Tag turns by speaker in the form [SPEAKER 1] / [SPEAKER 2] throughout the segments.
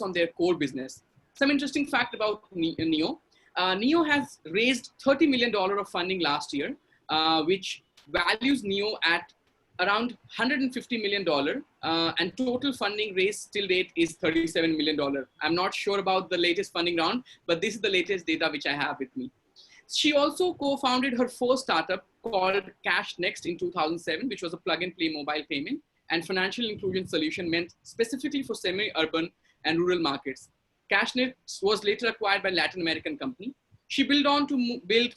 [SPEAKER 1] on their core business. Some interesting fact about NEO. NEO has raised $30 million of funding last year, which values NEO at around $150 million, and total funding raised till date is $37 million. I'm not sure about the latest funding round, but this is the latest data which I have with me. She also co-founded her first startup called Cash Next in 2007, which was a plug-and-play mobile payment and financial inclusion solution meant specifically for semi-urban and rural markets. Cash Next was later acquired by Latin American company. She moved on to build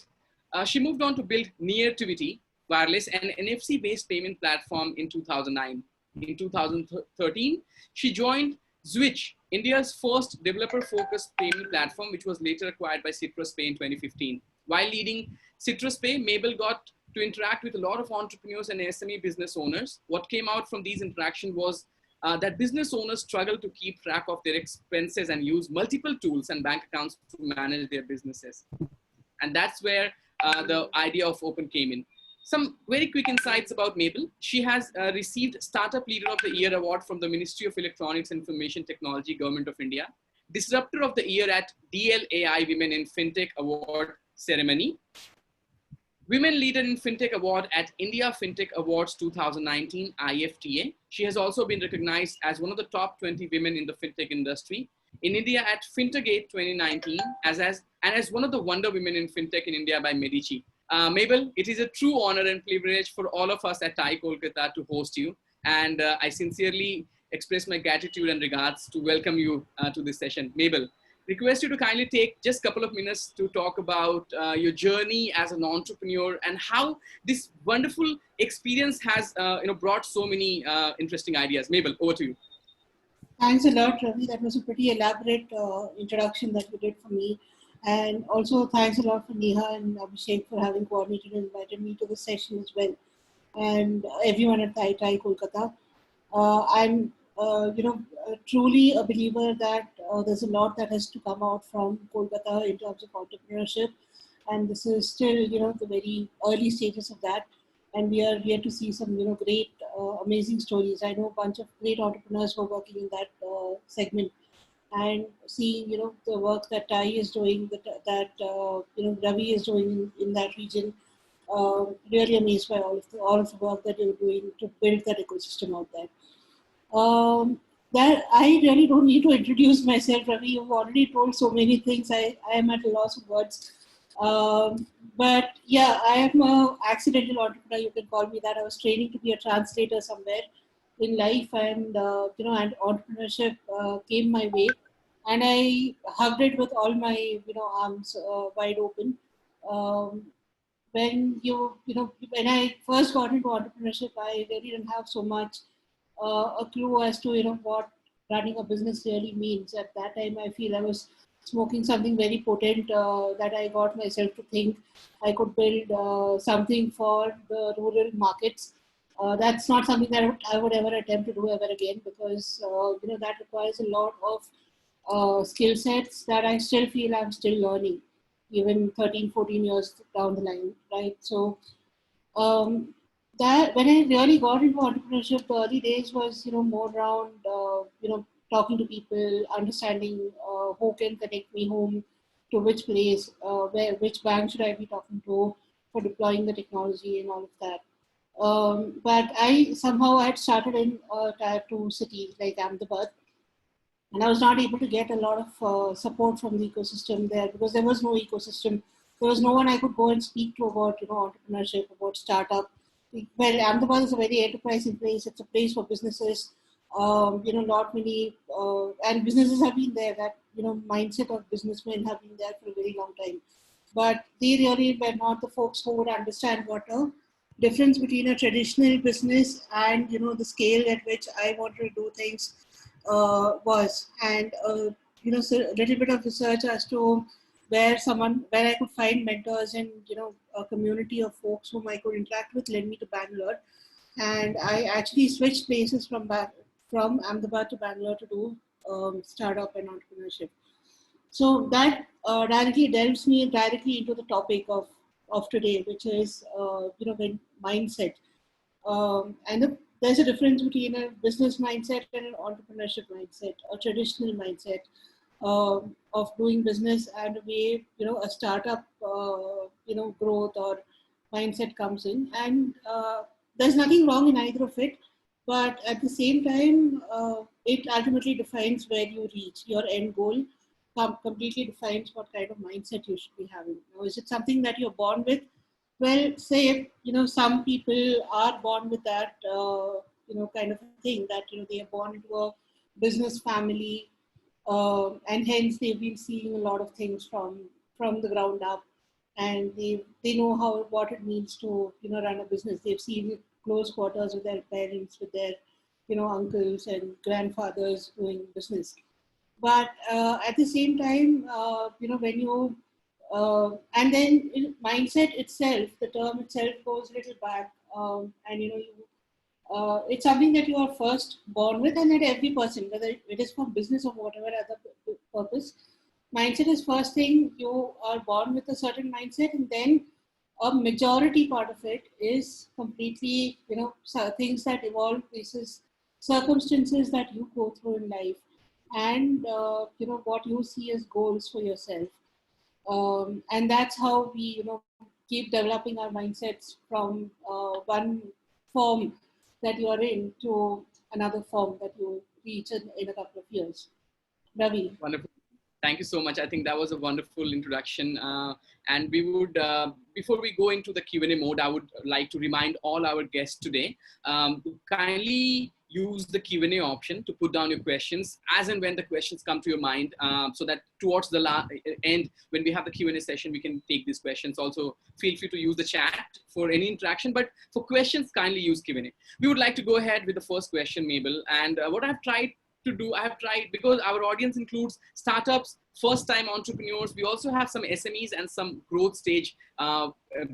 [SPEAKER 1] Neartivity Wireless, an NFC-based payment platform in 2009. In 2013, she joined Zwitch, India's first developer-focused payment platform, which was later acquired by Citrus Pay in 2015. While leading Citrus Pay, Mabel got to interact with a lot of entrepreneurs and SME business owners. What came out from these interactions was that business owners struggle to keep track of their expenses and use multiple tools and bank accounts to manage their businesses. And that's where the idea of Open came in. Some very quick insights about Mabel. She has received Startup Leader of the Year award from the Ministry of Electronics and Information Technology, Government of India. Disruptor of the Year at DLAI Women in FinTech Award ceremony. Women Leader in FinTech Award at India FinTech Awards 2019, IFTA. She has also been recognized as one of the top 20 women in the FinTech industry. In India at Fintergate 2019, as one of the Wonder Women in FinTech in India by Medici. Mabel, it is a true honor and privilege for all of us at TiE Kolkata to host you. And I sincerely express my gratitude and regards to welcome you to this session. Mabel, request you to kindly take just a couple of minutes to talk about your journey as an entrepreneur and how this wonderful experience has brought so many interesting ideas. Mabel, over to you.
[SPEAKER 2] Thanks a lot, Ravi. That was a pretty elaborate introduction that you did for me. And also thanks a lot for Neha and Abhishek for having coordinated and invited me to the session as well. And everyone at TiE Kolkata. I'm truly a believer that there's a lot that has to come out from Kolkata in terms of entrepreneurship. And this is still, the very early stages of that. And we are here to see some, great, amazing stories. I know a bunch of great entrepreneurs who are working in that segment. And seeing, the work that TiE is doing, that Ravi is doing in that region, really amazed by all of the work that you're doing to build that ecosystem out there. That I really don't need to introduce myself, Ravi. You've already told so many things. I am at a loss of words. But yeah, I am an accidental entrepreneur. You can call me that. I was training to be a translator somewhere in life, and and entrepreneurship came my way, and I hugged it with all my arms wide open. When when I first got into entrepreneurship, I really didn't have so much a clue as to what running a business really means. At that time, I feel I was smoking something very potent that I got myself to think I could build something for the rural markets. That's not something that I would ever attempt to do ever again, because that requires a lot of skill sets that I still feel I'm still learning, even 13, 14 years down the line, right? So that when I really got into entrepreneurship, the early days was more around talking to people, understanding who can connect me home to which place, which bank should I be talking to for deploying the technology and all of that. But I somehow had started in tier 2 cities like Ahmedabad, and I was not able to get a lot of support from the ecosystem there, because there was no ecosystem. There was no one I could go and speak to about entrepreneurship, about startup. Well, Ahmedabad is a very enterprising place. It's a place for businesses. Not many, and businesses have been there. That mindset of businessmen have been there for a very long time. But they really were not the folks who would understand what a difference between a traditional business and the scale at which I wanted to do things was. And so a little bit of research as to where I could find mentors and a community of folks whom I could interact with led me to Bangalore. And I actually switched places from Ahmedabad to Bangalore to do startup and entrepreneurship. So that directly delves me directly into the topic of today, which is mindset. And there's a difference between a business mindset and an entrepreneurship mindset, a traditional mindset of doing business, and a way, a startup, growth or mindset comes in. And there's nothing wrong in either of it, but at the same time, it ultimately defines where you reach your end goal. Completely defines what kind of mindset you should be having. Now, is it something that you're born with? Well, say, some people are born with that, kind of a thing, that, they are born into a business family, and hence they've been seeing a lot of things from the ground up, and they know what it means to, run a business. They've seen close quarters with their parents, with their, uncles and grandfathers doing business. But at the same time, when you and then mindset itself, the term itself goes a little back, and it's something that you are first born with, and that every person, whether it is for business or whatever other purpose, mindset is first thing. You are born with a certain mindset, and then a majority part of it is completely, things that evolve, basis circumstances that you go through in life, and what you see as goals for yourself. And that's how we, keep developing our mindsets from one form that you are in to another form that you reach in a couple of years. Ravi.
[SPEAKER 1] Wonderful. Thank you so much. I think that was a wonderful introduction. And we would, before we go into the Q&A mode, I would like to remind all our guests today to kindly use the Q&A option to put down your questions as and when the questions come to your mind, so that towards the end, when we have the Q&A session, we can take these questions. Also, feel free to use the chat for any interaction, but for questions, kindly use Q&A. We would like to go ahead with the first question, Mabel. And what I've tried to do, I have tried, because our audience includes startups, first-time entrepreneurs. We also have some SMEs and some growth stage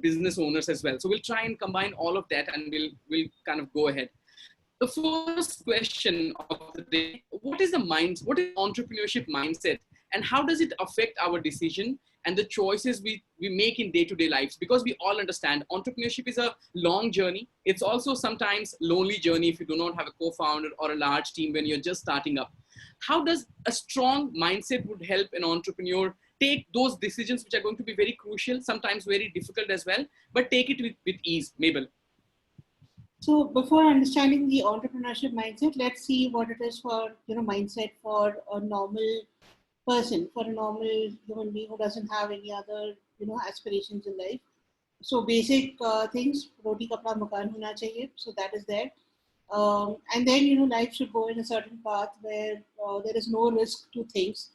[SPEAKER 1] business owners as well. So we'll try and combine all of that, and we'll kind of go ahead. The first question of the day: what is entrepreneurship mindset, and how does it affect our decision and the choices we make in day-to-day lives? Because we all understand entrepreneurship is a long journey. It's also sometimes lonely journey if you do not have a co-founder or a large team when you're just starting up. How does a strong mindset would help an entrepreneur take those decisions, which are going to be very crucial, sometimes very difficult as well, but take it with ease? Mabel.
[SPEAKER 2] So before understanding the entrepreneurship mindset, let's see what it is for, mindset for a normal person, for a normal human being who doesn't have any other, aspirations in life. So basic things, roti kapda makan hona chahiye. So that is there. And then, life should go in a certain path where there is no risk to things.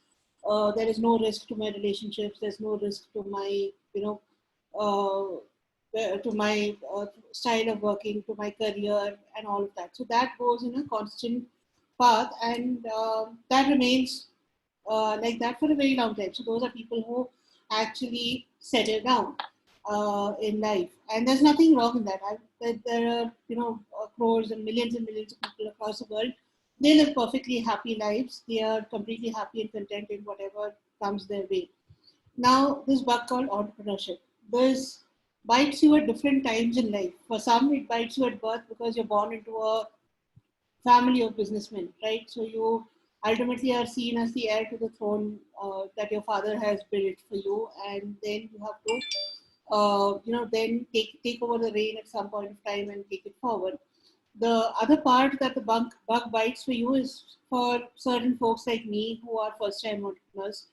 [SPEAKER 2] There is no risk to my relationships. There's no risk to my, to my style of working, to my career, and all of that. So that goes in a constant path, and that remains like that for a very long time. So those are people who actually settle down in life, and there's nothing wrong in that. There are crores and millions of people across the world. They live perfectly happy lives. They are completely happy and content in whatever comes their way. Now, this bug called entrepreneurship, this bites you at different times in life. For some, it bites you at birth because you're born into a family of businessmen, right? So you ultimately are seen as the heir to the throne that your father has built for you, and then you have to, then take over the reign at some point of time and take it forward. The other part that the bug bites for you is for certain folks like me who are first-time entrepreneurs.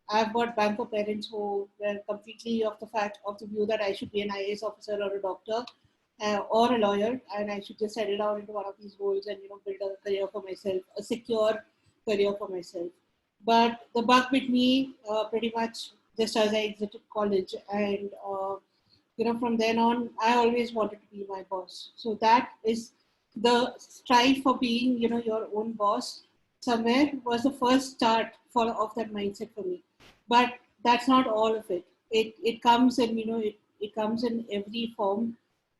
[SPEAKER 2] I've got banker parents who were completely of the view that I should be an IAS officer or a doctor or a lawyer, and I should just settle down into one of these roles and build a career for myself, a secure career for myself. But the bug bit me pretty much just as I exited college, and from then on, I always wanted to be my boss. So that is the strive for being, your own boss. Somewhere was the first start of that mindset for me. But that's not all of it. It comes in, it comes in every form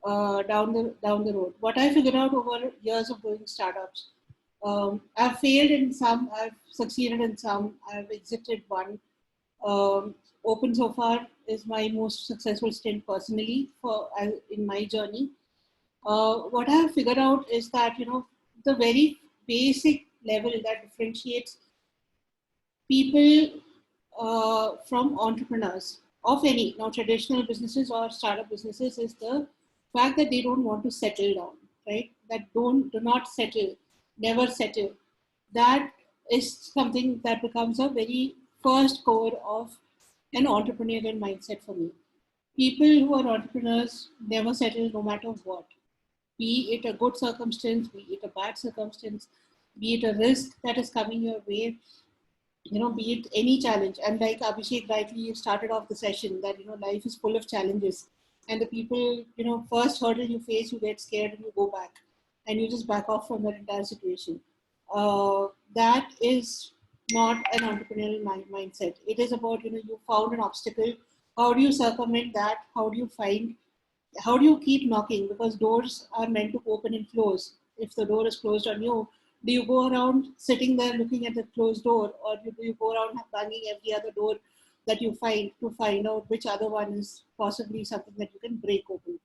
[SPEAKER 2] down the road. What I figured out over years of doing startups, I've failed in some, I've succeeded in some, I've exited one. Open so far is my most successful stint personally in my journey. What I have figured out is that, the very basic level that differentiates people from entrepreneurs of any, now traditional businesses or startup businesses, is the fact that they don't want to settle down, right? That do not settle, never settle. That is something that becomes a very first core of an entrepreneurial mindset for me. People who are entrepreneurs never settle no matter what, be it a good circumstance, be it a bad circumstance, be it a risk that is coming your way, be it any challenge. And like Abhishek rightly started off the session, that, life is full of challenges. And the people, first hurdle you face, you get scared and you go back and you just back off from that entire situation. That is not an entrepreneurial mindset. It is about, you found an obstacle. How do you circumvent that? How do you keep knocking? Because doors are meant to open and close. If the door is closed on you, do you go around sitting there looking at the closed door, or do you go around banging every other door that you find to find out which other one is possibly something that you can break open?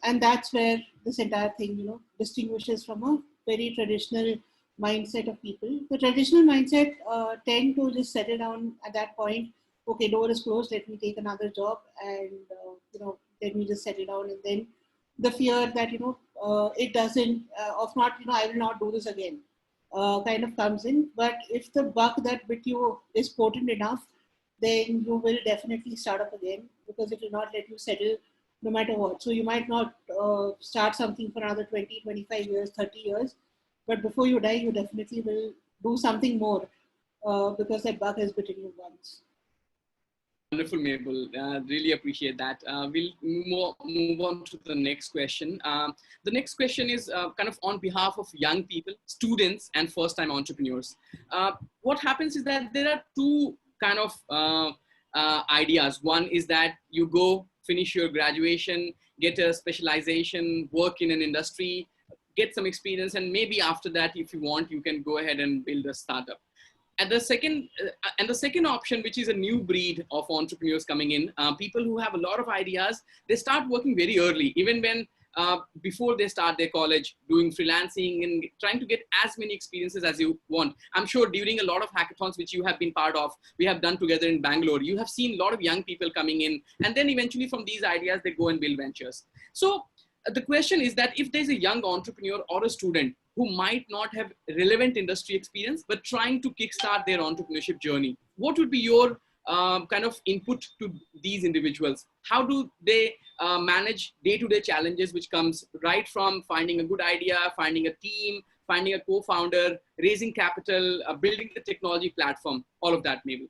[SPEAKER 2] And that's where this entire thing, distinguishes from a very traditional mindset of people. The traditional mindset tend to just settle down at that point. Okay, door is closed. Let me take another job, and let me just settle down. And then the fear that it doesn't, of not, I will not do this again, kind of comes in. But if the bug that bit you is potent enough, then you will definitely start up again, because it will not let you settle no matter what. So you might not start something for another 20, 25 years, 30 years, but before you die, you definitely will do something more, because that bug has bitten you once.
[SPEAKER 1] Wonderful, Mabel. Really appreciate that. We'll move on to the next question. The next question is kind of on behalf of young people, students, and first-time entrepreneurs. What happens is that there are two kind of ideas. One is that you go finish your graduation, get a specialization, work in an industry, get some experience, and maybe after that, if you want, you can go ahead and build a startup. And the second option, which is a new breed of entrepreneurs coming in, people who have a lot of ideas, they start working very early, even when before they start their college, doing freelancing and trying to get as many experiences as you want. I'm sure during a lot of hackathons, which you have been part of, we have done together in Bangalore, you have seen a lot of young people coming in, and then eventually from these ideas, they go and build ventures. So the question is that if there's a young entrepreneur or a student who might not have relevant industry experience, but trying to kickstart their entrepreneurship journey, what would be your kind of input to these individuals? How do they manage day-to-day challenges, which comes right from finding a good idea, finding a team, finding a co-founder, raising capital, building the technology platform, all of that, maybe?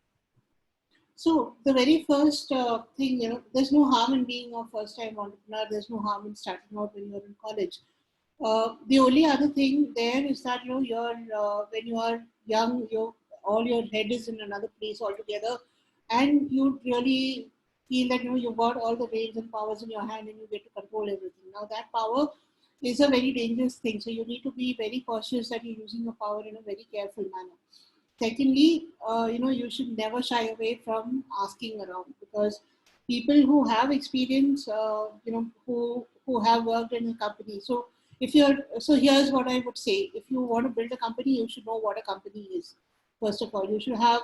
[SPEAKER 2] So the very first thing, there's no harm in being a first-time entrepreneur. There's no harm in starting out when you're in college. The only other thing there is that when you are young, all your head is in another place altogether, and you really feel that you've got all the reins and powers in your hand, and you get to control everything. Now that power is a very dangerous thing, so you need to be very cautious that you're using your power in a very careful manner. Secondly, you should never shy away from asking around, because people who have experience, who have worked in a company. So here's what I would say: if you want to build a company, you should know what a company is. First of all, you should have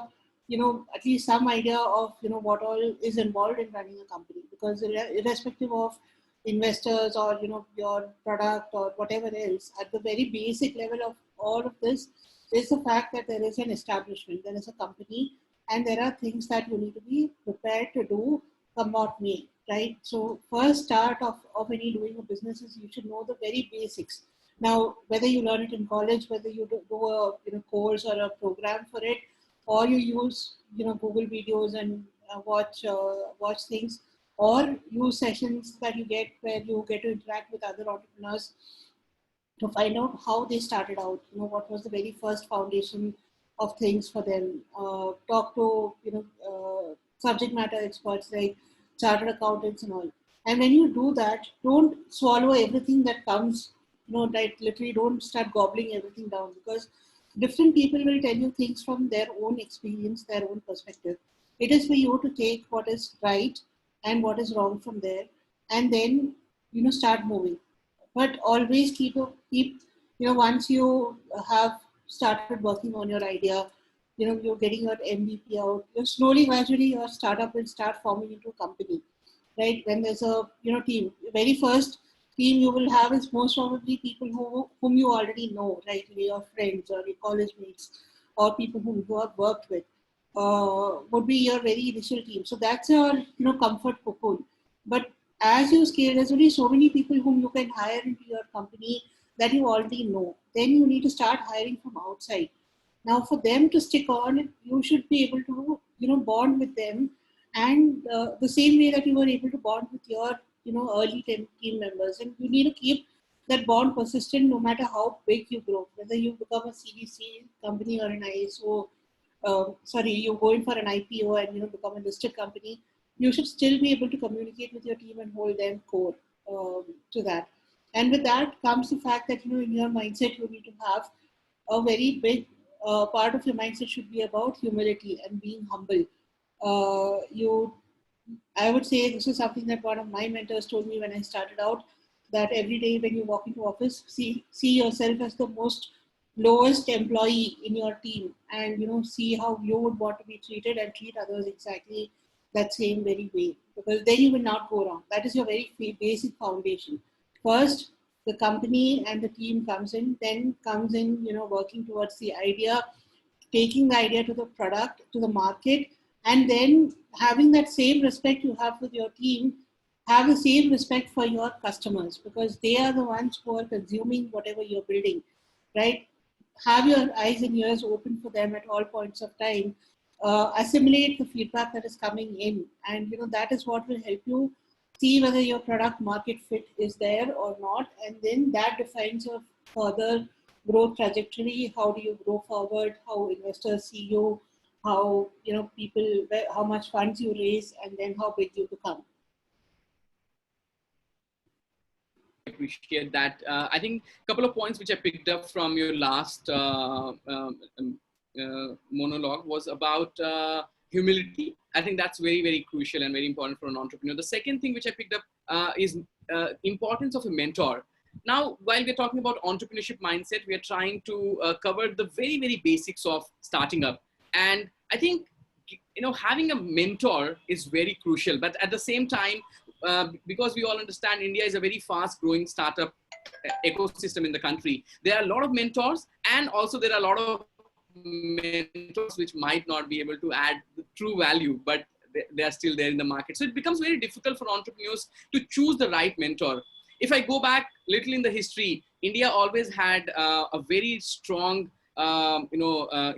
[SPEAKER 2] at least some idea of what all is involved in running a company, because irrespective of investors or your product or whatever else, at the very basic level of all of this is the fact that there is an establishment, there is a company, and there are things that you need to be prepared to do, come what may, right? So first start of any doing a business is you should know the very basics. Now, whether you learn it in college, whether you do a course or a program for it, or you use Google videos and watch things, or use sessions that you get where you get to interact with other entrepreneurs to find out how they started out, what was the very first foundation of things for them. Talk to, subject matter experts like chartered accountants and all. And when you do that, don't swallow everything that comes, like literally don't start gobbling everything down, because different people will tell you things from their own experience, their own perspective. It is for you to take what is right and what is wrong from there, and then start moving. But always keep, once you have started working on your idea, you're getting your MVP out, you're slowly, gradually, your startup will start forming into a company, right? When there's a, team, very first team you will have is most probably people whom you already know, right? Your friends or your college mates or people whom you have worked with, would be your very initial team. So that's your, comfort cocoon. But as you scale, there's only so many people whom you can hire into your company that you already know. Then you need to start hiring from outside. Now, for them to stick on, you should be able to, bond with them, and the same way that you were able to bond with your, early team members, and you need to keep that bond persistent no matter how big you grow. Whether you become a CDC company or an ISO, sorry, you go in for an IPO and become a listed company, you should still be able to communicate with your team and hold them core, to that. And with that comes the fact that in your mindset you need to have a very big part of your mindset should be about humility and being humble. You I would say this is something that one of my mentors told me when I started out, that every day when you walk into office, see yourself as the most lowest employee in your team, and see how you would want to be treated and treat others exactly that same very way, because then you will not go wrong. That is your very basic foundation. First, the company and the team comes in, then comes in working towards the idea, taking the idea to the product, to the market, and then having that same respect you have with your team, have the same respect for your customers, because they are the ones who are consuming whatever you're building, right? Have your eyes and ears open for them at all points of time. Assimilate the feedback that is coming in, and that is what will help you see whether your product market fit is there or not, and then that defines your further growth trajectory. How do you grow forward? How investors see you? How people, how much funds you raise, and then how big you become.
[SPEAKER 1] Appreciate that. I think a couple of points which I picked up from your last monologue was about humility. I think that's very, very crucial and very important for an entrepreneur. The second thing which I picked up is importance of a mentor. Now, while we're talking about entrepreneurship mindset, we are trying to cover the very, very basics of starting up. And I think having a mentor is very crucial. But at the same time, because we all understand India is a very fast growing startup ecosystem in the country, there are a lot of mentors, and also there are a lot of mentors which might not be able to add the true value, but they are still there in the market. So it becomes very difficult for entrepreneurs to choose the right mentor. If I go back little in the history, India always had a very strong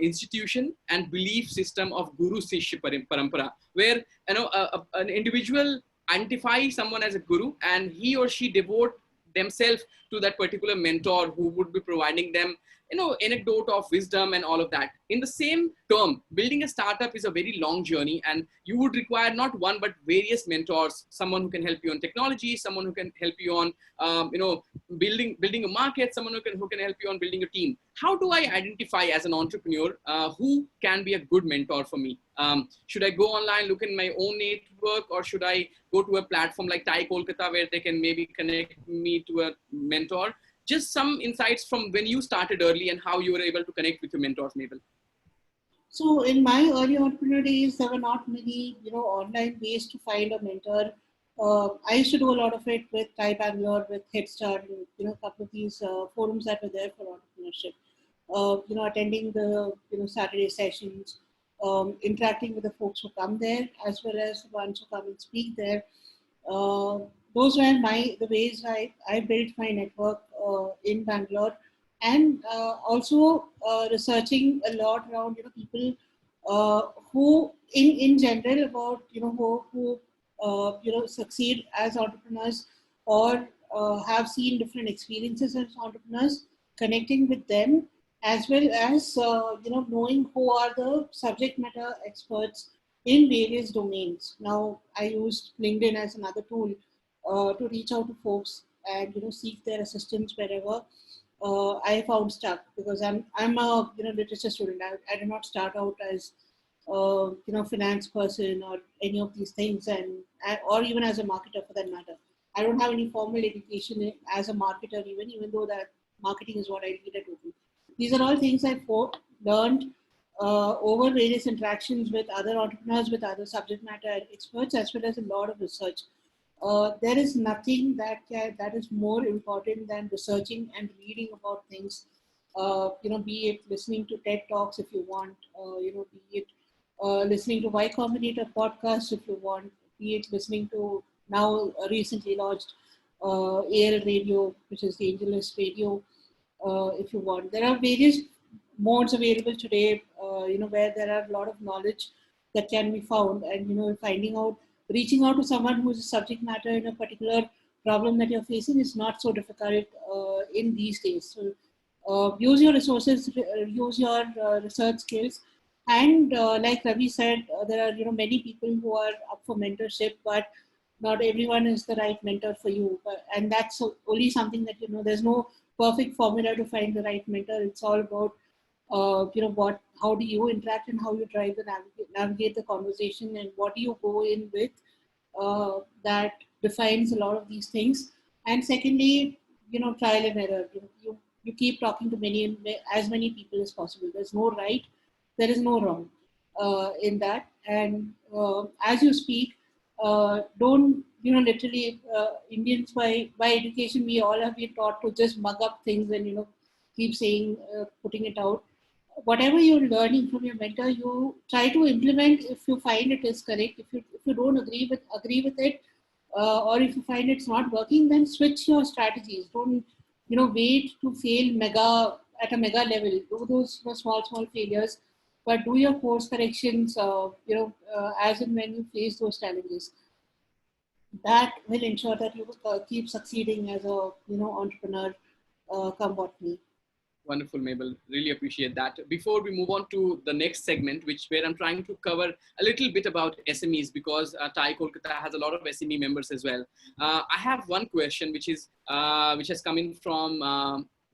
[SPEAKER 1] institution and belief system of Guru Sishya Parampara, where an individual identify someone as a guru, and he or she devote themselves to that particular mentor who would be providing them anecdote of wisdom and all of that. In the same term, building a startup is a very long journey, and you would require not one but various mentors. Someone who can help you on technology, someone who can help you on building a market, someone who can help you on building a team. How do I identify as an entrepreneur who can be a good mentor for me? Should I go online, look in my own network, or should I go to a platform like TiE Kolkata where they can maybe connect me to a mentor? Just some insights from when you started early and how you were able to connect with your mentors, Mabel.
[SPEAKER 2] So in my early entrepreneur days, there were not many, online ways to find a mentor. I used to do a lot of it with TiE Bangalore, with Head Start, and, a couple of these forums that were there for entrepreneurship. Attending the, Saturday sessions, interacting with the folks who come there, as well as the ones who come and speak there. Uh, those were the ways I built my network in Bangalore, and also researching a lot around people who in general about who succeed as entrepreneurs, or have seen different experiences as entrepreneurs, connecting with them, as well as knowing who are the subject matter experts in various domains. Now, I used LinkedIn as another tool to reach out to folks and seek their assistance wherever I found stuck, because I'm a literature student. I did not start out as finance person or any of these things, and or even as a marketer for that matter. I don't have any formal education as a marketer, even though that marketing is what I read at Open. These are all things I've learned over various interactions with other entrepreneurs, with other subject matter experts, as well as a lot of research. There is nothing that is more important than researching and reading about things. Be it listening to TED talks if you want, be it listening to Y Combinator podcasts if you want, be it listening to now recently launched AL Radio, which is the AngelList Radio, if you want. There are various modes available today, where there are a lot of knowledge that can be found, and reaching out to someone who is a subject matter in a particular problem that you're facing is not so difficult in these days. So use your resources, use your research skills, and like Ravi said, there are many people who are up for mentorship, but not everyone is the right mentor for you. And that's only something that there's no perfect formula to find the right mentor. It's all about how do you interact and how you try to navigate the conversation, and what do you go in with that defines a lot of these things. And secondly, trial and error. You keep talking to as many people as possible. There's no right, there is no wrong in that. And as you speak, don't literally, Indians, by education, we all have been taught to just mug up things and keep saying, putting it out. Whatever you're learning from your mentor, you try to implement if you find it is correct. If you don't agree with it, or if you find it's not working, then switch your strategies. Don't wait to fail at a mega level. Do those small failures, but do your course corrections as and when you face those challenges. That will ensure that you keep succeeding as a entrepreneur, come what may.
[SPEAKER 1] Wonderful, Mabel. Really appreciate that. Before we move on to the next segment, where I'm trying to cover a little bit about SMEs, because TiE Kolkata has a lot of SME members as well. I have one question, which has come in from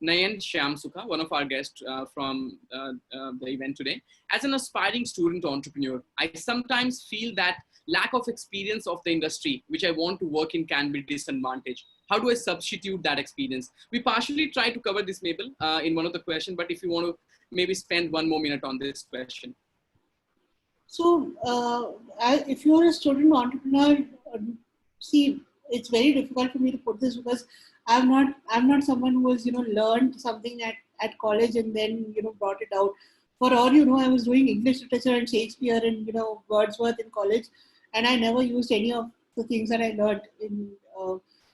[SPEAKER 1] Nayan Shyamsukha, one of our guests from the event today. As an aspiring student entrepreneur, I sometimes feel that lack of experience of the industry which I want to work in can be disadvantage. How do I substitute that experience? We partially try to cover this, Mabel, in one of the questions, but if you want to maybe spend one more minute on this question.
[SPEAKER 2] So, if you're a student entrepreneur, see, it's very difficult for me to put this, because I'm not someone who has learned something at college and then brought it out. For all I was doing English literature and Shakespeare and Wordsworth in college, and I never used any of the things that I learned in.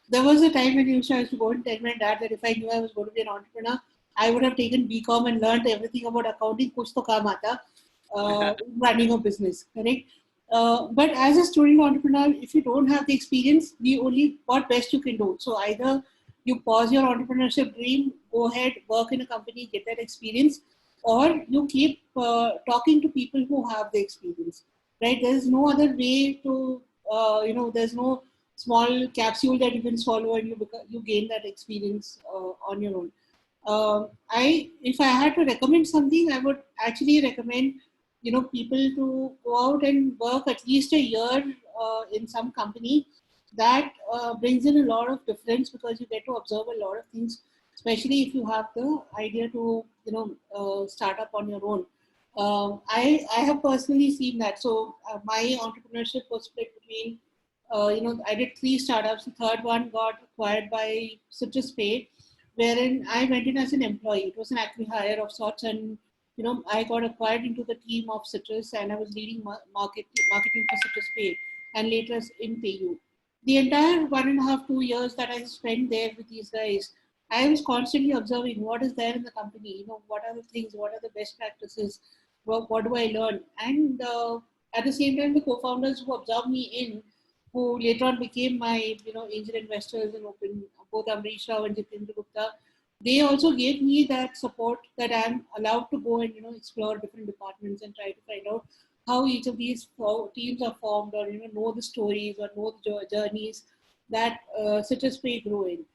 [SPEAKER 2] There was a time when I used to go and tell my dad that if I knew I was going to be an entrepreneur, I would have taken BCom and learned everything about accounting, kuch to kaam aata, running a business, correct? But as a student entrepreneur, if you don't have the experience, the only what best you can do. So either you pause your entrepreneurship dream, go ahead, work in a company, get that experience, or you keep talking to people who have the experience, right? There's no other way to, there's no small capsule that you can swallow and you gain that experience on your own. If I had to recommend something, I would actually recommend people to go out and work at least a year in some company. That brings in a lot of difference, because you get to observe a lot of things, especially if you have the idea to start up on your own. I have personally seen that. So my entrepreneurship was split between I did 3 startups. The third one got acquired by Citrus Pay, wherein I went in as an employee. It was an acqui-hire of sorts, and I got acquired into the team of Citrus, and I was leading marketing for Citrus Pay, and later in PayU. The entire 1.5, 2 years that I spent there with these guys, I was constantly observing what is there in the company. What are the things, what are the best practices, what do I learn, and at the same time, the co-founders who absorbed me in, who later on became my angel investors and Open, both Amrish Rao and Jitendra Gupta, they also gave me that support that I'm allowed to go and explore different departments and try to find out how each of these teams are formed, or know the stories or know the journeys that Citrus Pay grew in.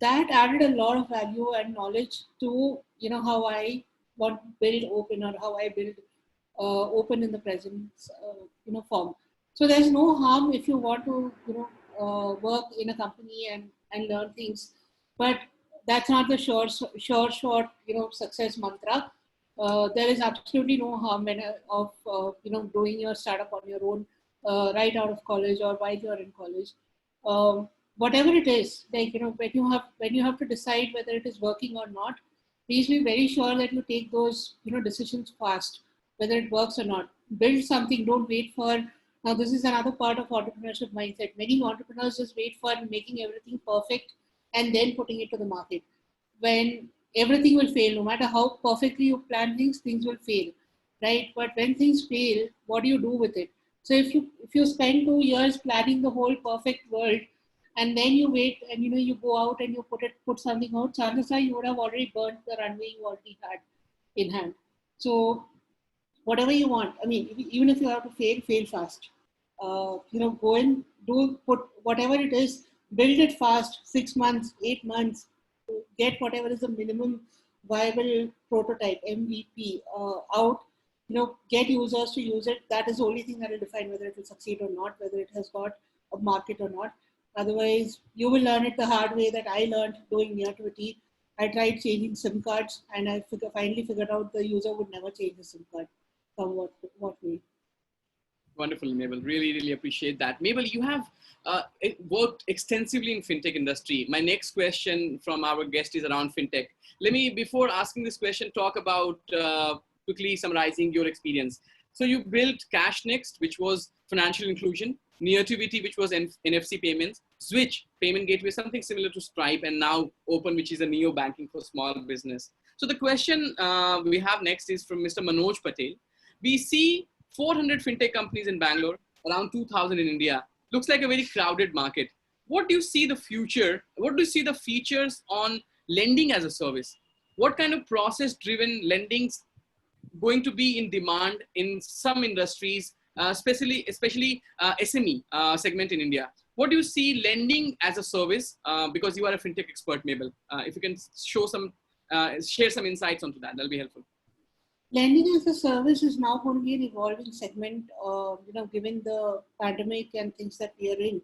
[SPEAKER 2] That added a lot of value and knowledge to how I want to build Open, or how I build Open in the present form. So there's no harm if you want to work in a company and learn things, but that's not the short success mantra. There is absolutely no harm of doing your startup on your own right out of college or while you're in college. Whatever it is, like when you have to decide whether it is working or not, please be very sure that you take those decisions fast, whether it works or not. Build something. Don't wait for. Now this is another part of entrepreneurship mindset. Many entrepreneurs just wait for making everything perfect and then putting it to the market. When everything will fail, no matter how perfectly you plan things, things will fail, right? But when things fail, what do you do with it? So if you spend 2 years planning the whole perfect world, and then you wait and you go out and you put something out, chances are you would have already burnt the runway you already had in hand. So whatever you want. I mean, even if you have to fail fast. Go and put whatever it is, build it fast, 6 months, 8 months, get whatever is the minimum viable prototype, MVP, out. Get users to use it. That is the only thing that will define whether it will succeed or not, whether it has got a market or not. Otherwise, you will learn it the hard way that I learned doing near to a T. I tried changing SIM cards, and I finally figured out the user would never change the SIM card from what way.
[SPEAKER 1] Wonderful, Mabel. Really, really appreciate that. Mabel, you have worked extensively in fintech industry. My next question from our guest is around fintech. Let me, before asking this question, talk about quickly summarizing your experience. So you built Cash Next, which was financial inclusion, Neartivity, which was NFC payments, Switch, payment gateway, something similar to Stripe, and now Open, which is a neo banking for small business. So the question we have next is from Mr. Manoj Patel. We see 400 fintech companies in Bangalore, around 2,000 in India. Looks like a very crowded market. What do you see the future? What do you see the features on lending as a service? What kind of process-driven lendings going to be in demand in some industries, especially SME segment in India? What do you see lending as a service? Because you are a fintech expert, Mabel. If you can share some insights onto that, that'll be helpful.
[SPEAKER 2] Lending as a service is now going to be an evolving segment, given the pandemic and things that we are in.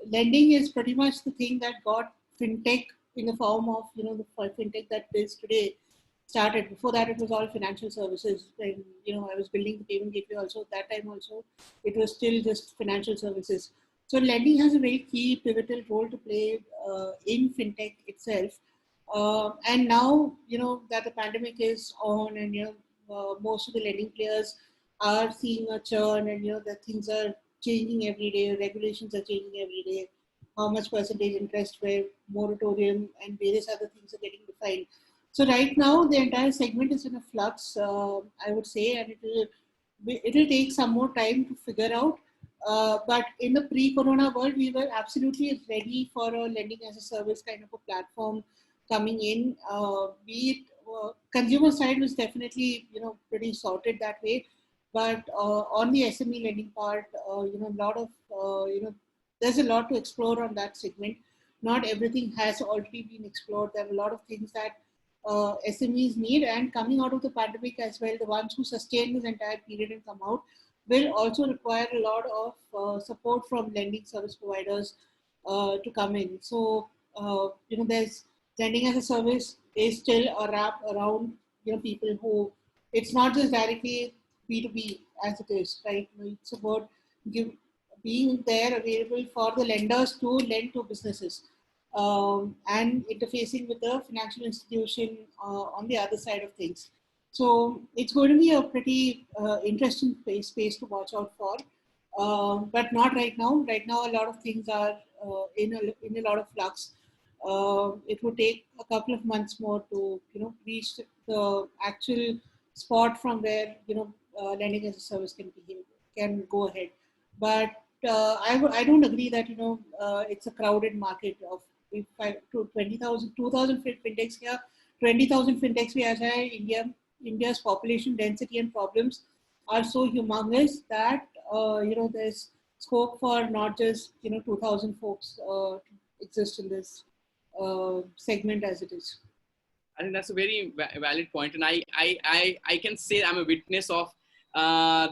[SPEAKER 2] Lending is pretty much the thing that got fintech in the form of, the fintech that is today started. Before that, it was all financial services. And, I was building the payment gateway also. That time also, it was still just financial services. So lending has a very key pivotal role to play in fintech itself. And now, that the pandemic is on and, most of the lending players are seeing a churn and, that things are changing every day, regulations are changing every day, how much percentage interest where moratorium and various other things are getting defined. So right now, the entire segment is in a flux, I would say, and it will take some more time to figure out. But in the pre-corona world, we were absolutely ready for a lending as a service kind of a platform coming in. Be it consumer side was definitely pretty sorted that way, but on the SME lending part, a lot of there's a lot to explore on that segment. Not everything has already been explored. There are a lot of things that SMEs need, and coming out of the pandemic as well, the ones who sustain this entire period and come out will also require a lot of support from lending service providers to come in. So, there's lending as a service is still a wrap around, people who, it's not just directly B2B as it is, right? It's about being there available for the lenders to lend to businesses. And interfacing with the financial institution on the other side of things. So it's going to be a pretty interesting space to watch out for, but not right now. Right now, a lot of things are in a lot of flux. It would take a couple of months more to reach the actual spot from where lending as a service can go ahead. But I don't agree that it's a crowded market of 20,000 fintechs here, 20,000 fintechs we have in India's population density and problems are so humongous that there's scope for not just 2,000 folks to exist in this segment as it is.
[SPEAKER 1] I think that's a very valid point, and I can say I'm a witness of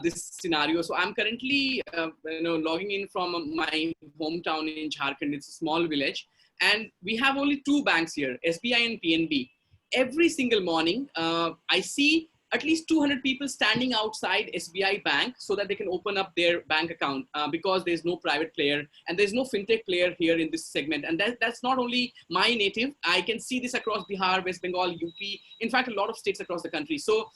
[SPEAKER 1] this scenario. So I'm currently, logging in from my hometown in Jharkhand. It's a small village, and we have only two banks here, SBI and PNB. Every single morning, I see at least 200 people standing outside SBI bank so that they can open up their bank account, because there's no private player and there's no fintech player here in this segment. And that's not only my native. I can see this across Bihar, West Bengal, UP, in fact, a lot of states across the country. So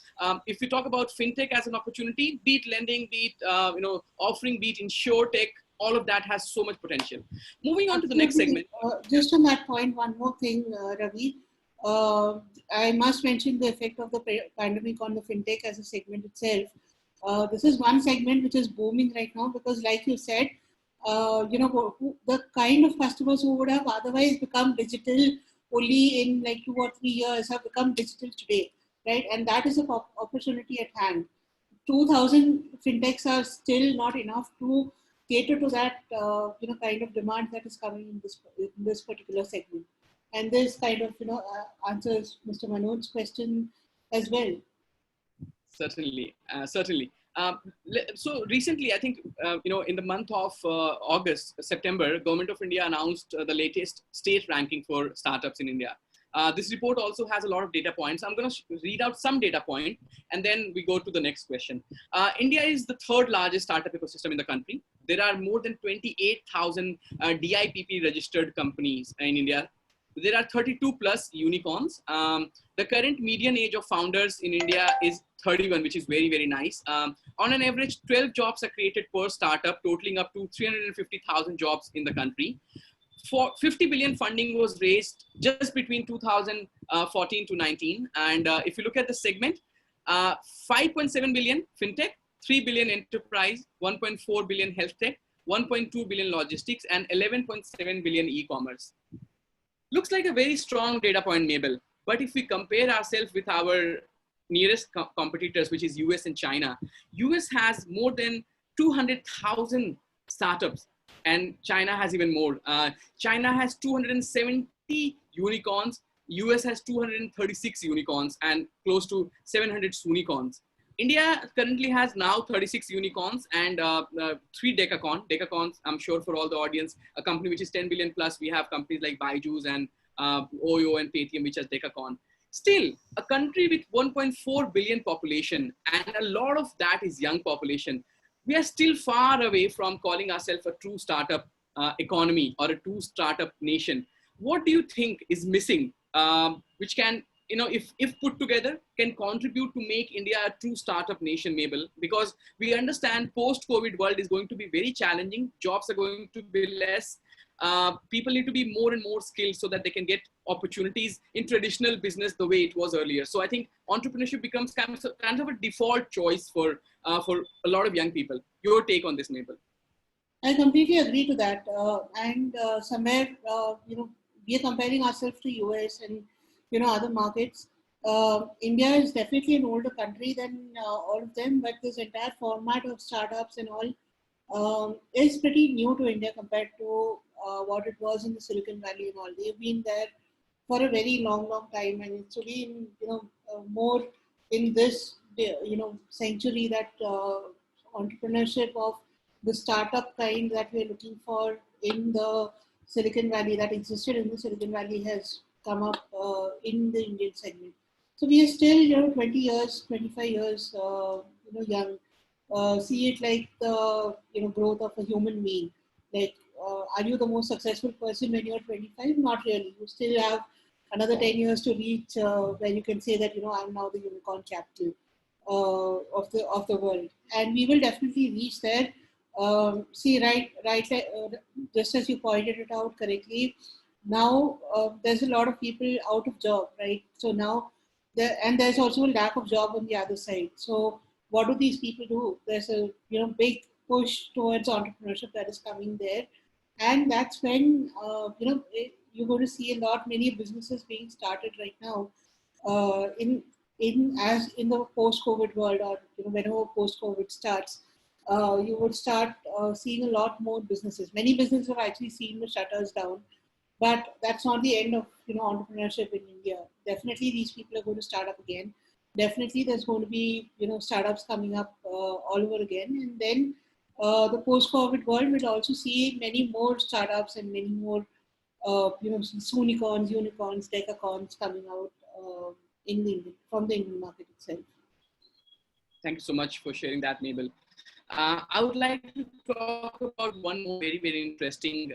[SPEAKER 1] if we talk about fintech as an opportunity, be it lending, be it offering, be it insure tech, all of that has so much potential. Moving on to the next segment.
[SPEAKER 2] Just on that point, one more thing, Ravi. I must mention the effect of the pandemic on the fintech as a segment itself. This is one segment which is booming right now because, like you said, the kind of customers who would have otherwise become digital only in like 2 or 3 years have become digital today, right? And that is an opportunity at hand. 2,000 fintechs are still not enough to cater to that kind of demand that is coming in this particular segment. And this kind of answers Mr. Manoj's question as well.
[SPEAKER 1] Certainly, certainly. So recently, I think in the month of September, Government of India announced the latest state ranking for startups in India. This report also has a lot of data points. I'm going to read out some data point, and then we go to the next question. India is the third largest startup ecosystem in the country. There are more than 28,000 DIPP registered companies in India. There are 32 plus unicorns. The current median age of founders in India is 31, which is very, very nice. On an average, 12 jobs are created per startup, totaling up to 350,000 jobs in the country. For 50 billion funding was raised just between 2014 to 19. And if you look at the segment, 5.7 billion fintech, 3 billion enterprise, 1.4 billion health tech, 1.2 billion logistics, and 11.7 billion e-commerce. Looks like a very strong data point, Mabel. But if we compare ourselves with our nearest competitors, which is US and China, US has more than 200,000 startups, and China has even more. China has 270 unicorns. US has 236 unicorns and close to 700 unicorns. India currently has now 36 unicorns and 3 decacons. I'm sure for all the audience, a company which is 10 billion plus, we have companies like Byju's and Oyo and Paytm, which has decacorn. Still, a country with 1.4 billion population, and a lot of that is young population, we are still far away from calling ourselves a true startup economy or a true startup nation. What do you think is missing, which can, if put together, can contribute to make India a true startup nation, Mabel? Because we understand post-COVID world is going to be very challenging. Jobs are going to be less. People need to be more and more skilled so that they can get opportunities in traditional business the way it was earlier. So I think entrepreneurship becomes kind of a default choice for a lot of young people. Your take on this, Mabel?
[SPEAKER 2] I completely agree to that. Somewhere, we are comparing ourselves to US and other markets. India is definitely an older country than all of them, but this entire format of startups and all is pretty new to India compared to what it was in the Silicon Valley and all. They've been there for a very long, long time, and it's been more in this century that entrepreneurship of the startup kind that we're looking for in the Silicon Valley, that existed in the Silicon Valley, has come up in the Indian segment. So we are still 20 years, 25 years young. See it like the growth of a human being. Like, are you the most successful person when you're 25? Not really. You still have another 10 years to reach where you can say that I'm now the unicorn capital of the world, and we will definitely reach there. See, just as you pointed it out correctly, now there's a lot of people out of job, right? So now there's also a lack of job on the other side. So what do these people do? There's a big push towards entrepreneurship that is coming there, and that's when you're going to see a lot many businesses being started right now in the post-COVID world, or whenever post-COVID starts. You would start seeing a lot more businesses. Many businesses have actually seen the shutters down, but that's not the end of entrepreneurship in India. Definitely, these people are going to start up again. definitely there's going to be, startups coming up all over again. And then the post-COVID world will also see many more startups and many more, unicorns, decacorns coming out from the Indian market itself.
[SPEAKER 1] Thank you so much for sharing that, Mabel. I would like to talk about one more very, very interesting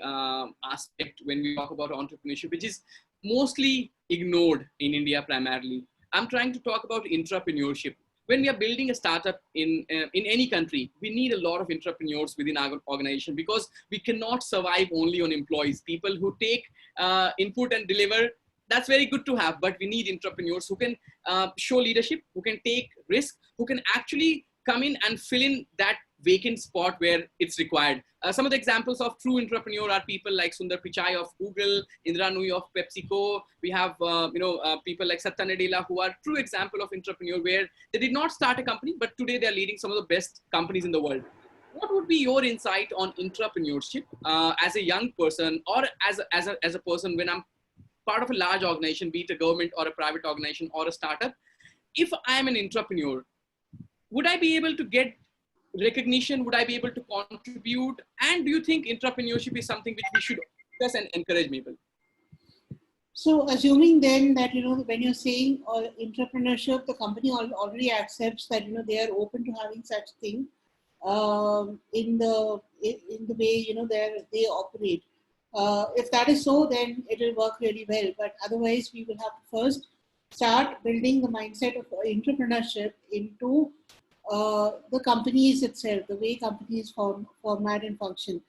[SPEAKER 1] aspect when we talk about entrepreneurship, which is mostly ignored in India primarily. I'm trying to talk about entrepreneurship. When we are building a startup in any country, we need a lot of entrepreneurs within our organization, because we cannot survive only on employees, people who take input and deliver. That's very good to have, but we need entrepreneurs who can show leadership, who can take risk, who can actually come in and fill in that vacant spot where it's required. Some of the examples of true entrepreneur are people like Sundar Pichai of Google, Indra Nooyi of PepsiCo. We have people like Satya Nadella, who are true example of entrepreneur, where they did not start a company, but today they're leading some of the best companies in the world. What would be your insight on entrepreneurship as a young person, or as a person when I'm part of a large organization, be it a government or a private organization or a startup? If I'm an entrepreneur, would I be able to get recognition? Would I be able to contribute? And do you think entrepreneurship is something which we should discuss and encourage people?
[SPEAKER 2] So assuming then that, when you're saying entrepreneurship, the company already accepts that, they are open to having such thing in the way, they operate. If that is so, then it will work really well. But otherwise, we will have to first start building the mindset of entrepreneurship into the companies itself, the way companies format and function.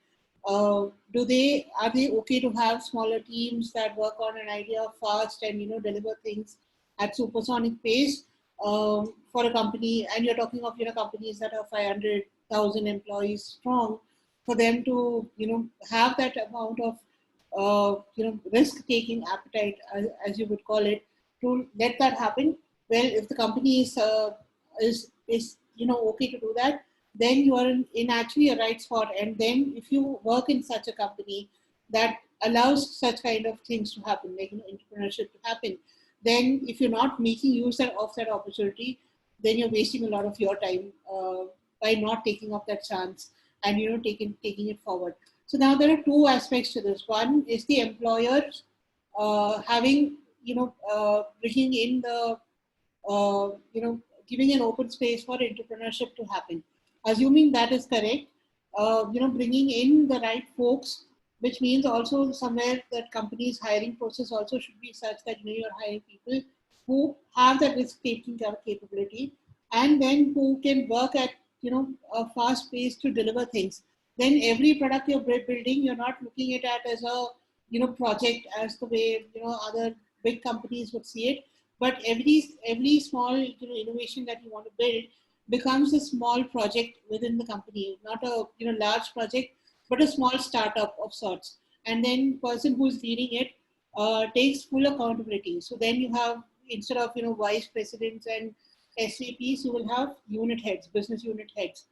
[SPEAKER 2] Are they okay to have smaller teams that work on an idea fast and deliver things at supersonic pace for a company? And you're talking of companies that are 500,000 employees strong, for them to have that amount of risk taking appetite, as you would call it, to let that happen. Well, if the company is okay to do that, then you are in actually a right spot. And then if you work in such a company that allows such kind of things to happen, like entrepreneurship to happen, then if you're not making use of that opportunity, then you're wasting a lot of your time by not taking up that chance and taking it forward. So now there are two aspects to this. One is the employers having bringing in the giving an open space for entrepreneurship to happen. Assuming that is correct, bringing in the right folks, which means also somewhere that companies' hiring process also should be such that you're hiring people who have that risk-taking capability, and then who can work at a fast pace to deliver things. Then every product you're building, you're not looking at it as a project, as the way other big companies would see it. But every small innovation that you want to build becomes a small project within the company, not a large project, but a small startup of sorts. And then person who's leading it takes full accountability. So then you have, instead of vice presidents and SVPs, you will have unit heads, business unit heads.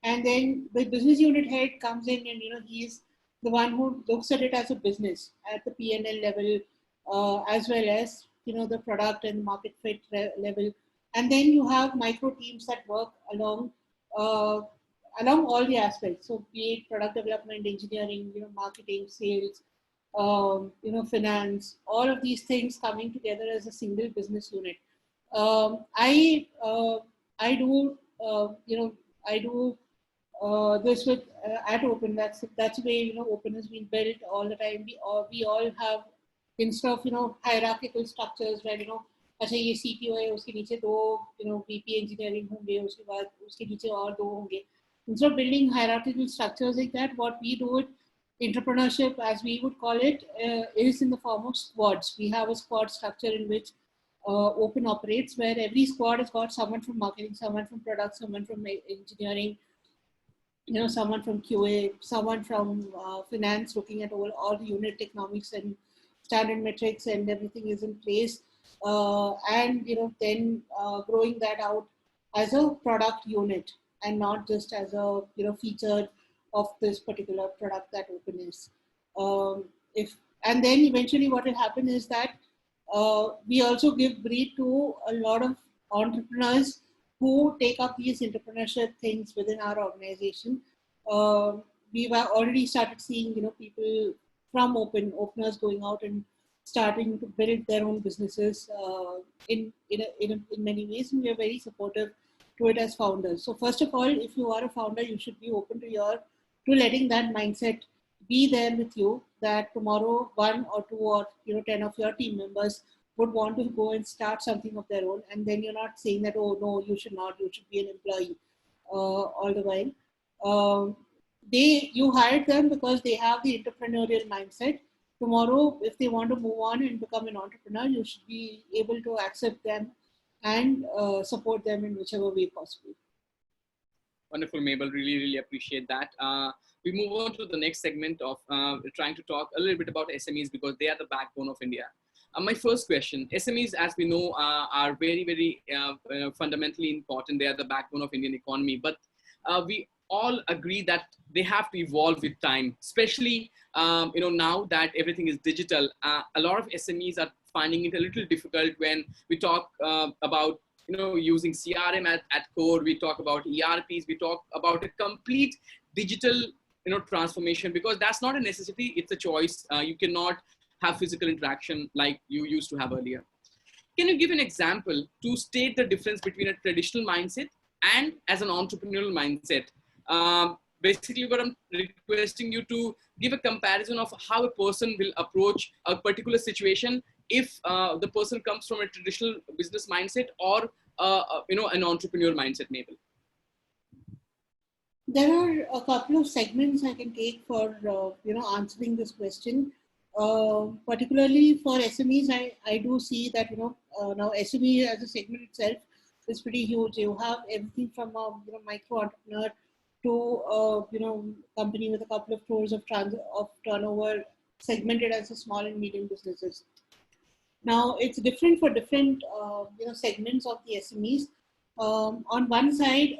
[SPEAKER 2] And then the business unit head comes in, and he's the one who looks at it as a business at the P&L level, as well as the product and market fit level. And then you have micro teams that work along all the aspects. So be it product development, engineering, marketing, sales, finance, all of these things coming together as a single business unit. I do this with at Open. That's the way Open has been built all the time. We all have, instead of hierarchical structures where अच्छा ये CTO है, उसके नीचे दो VP engineering होंगे, उसके बाद उसके नीचे और दो होंगे. Instead of building hierarchical structures like that, what we do with entrepreneurship, as we would call it, is in the form of squads. We have a squad structure in which Open operates, where every squad has got someone from marketing, someone from product, someone from engineering, someone from QA, someone from finance, looking at all the unit economics and standard metrics, and everything is in place. And then growing that out as a product unit, and not just as a feature of this particular product that Open is. And then eventually what will happen is that we also give breed to a lot of entrepreneurs who take up these entrepreneurship things within our organization. Uh, we've already started seeing, people from openers going out and starting to build their own businesses in many ways, and we are very supportive to it as founders. So first of all, if you are a founder, you should be open to letting that mindset be there with you, that tomorrow one or two or 10 of your team members would want to go and start something of their own, and then you're not saying that, oh no, you should not, you should be an employee all the while. Um, you hired them because they have the entrepreneurial mindset. Tomorrow, if they want to move on and become an entrepreneur, you should be able to accept them and support them in whichever way possible.
[SPEAKER 1] Wonderful, Mabel. Really, really appreciate that. We move on to the next segment of trying to talk a little bit about SMEs, because they are the backbone of India. My first question: SMEs, as we know, are very, very fundamentally important. They are the backbone of Indian economy. But we all agree that they have to evolve with time, especially now that everything is digital. A lot of SMEs are finding it a little difficult when we talk about using CRM at core. We talk about ERPs. We talk about a complete digital transformation, because that's not a necessity, it's a choice. You cannot have physical interaction like you used to have earlier. Can you give an example to state the difference between a traditional mindset and as an entrepreneurial mindset? Basically, what I'm requesting you to give a comparison of how a person will approach a particular situation if the person comes from a traditional business mindset or an entrepreneurial mindset, maybe.
[SPEAKER 2] There are a couple of segments I can take for answering this question. Particularly for SMEs, I do see that now SME as a segment itself is pretty huge. You have everything from a micro entrepreneur to company with a couple of crores of turnover, segmented as a small and medium businesses. Now it's different for different segments of the SMEs. On one side,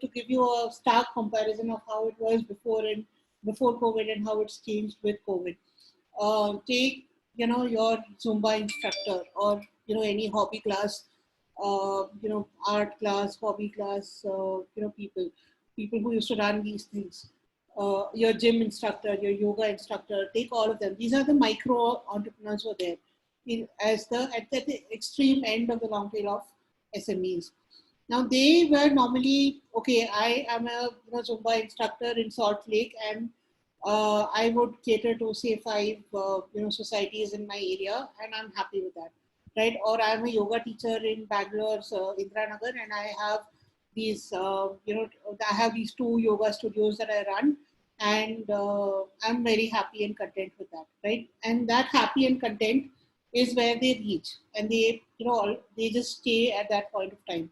[SPEAKER 2] to give you a stark comparison of how it was before COVID and how it's changed with COVID. Take your Zumba instructor or any hobby class, art class, hobby class, people who used to run these things. Your gym instructor, your yoga instructor, take all of them. These are the micro entrepreneurs who are there at the extreme end of the long tail of SMEs. Now they were normally, okay, I am a Zumba instructor in Salt Lake, and I would cater to say 5 societies in my area, and I'm happy with that, right? Or I'm a yoga teacher in Bangalore's Indranagar, and I have these I have these 2 yoga studios that I run, and I'm very happy and content with that, right? And that happy and content is where they reach, and they just stay at that point of time.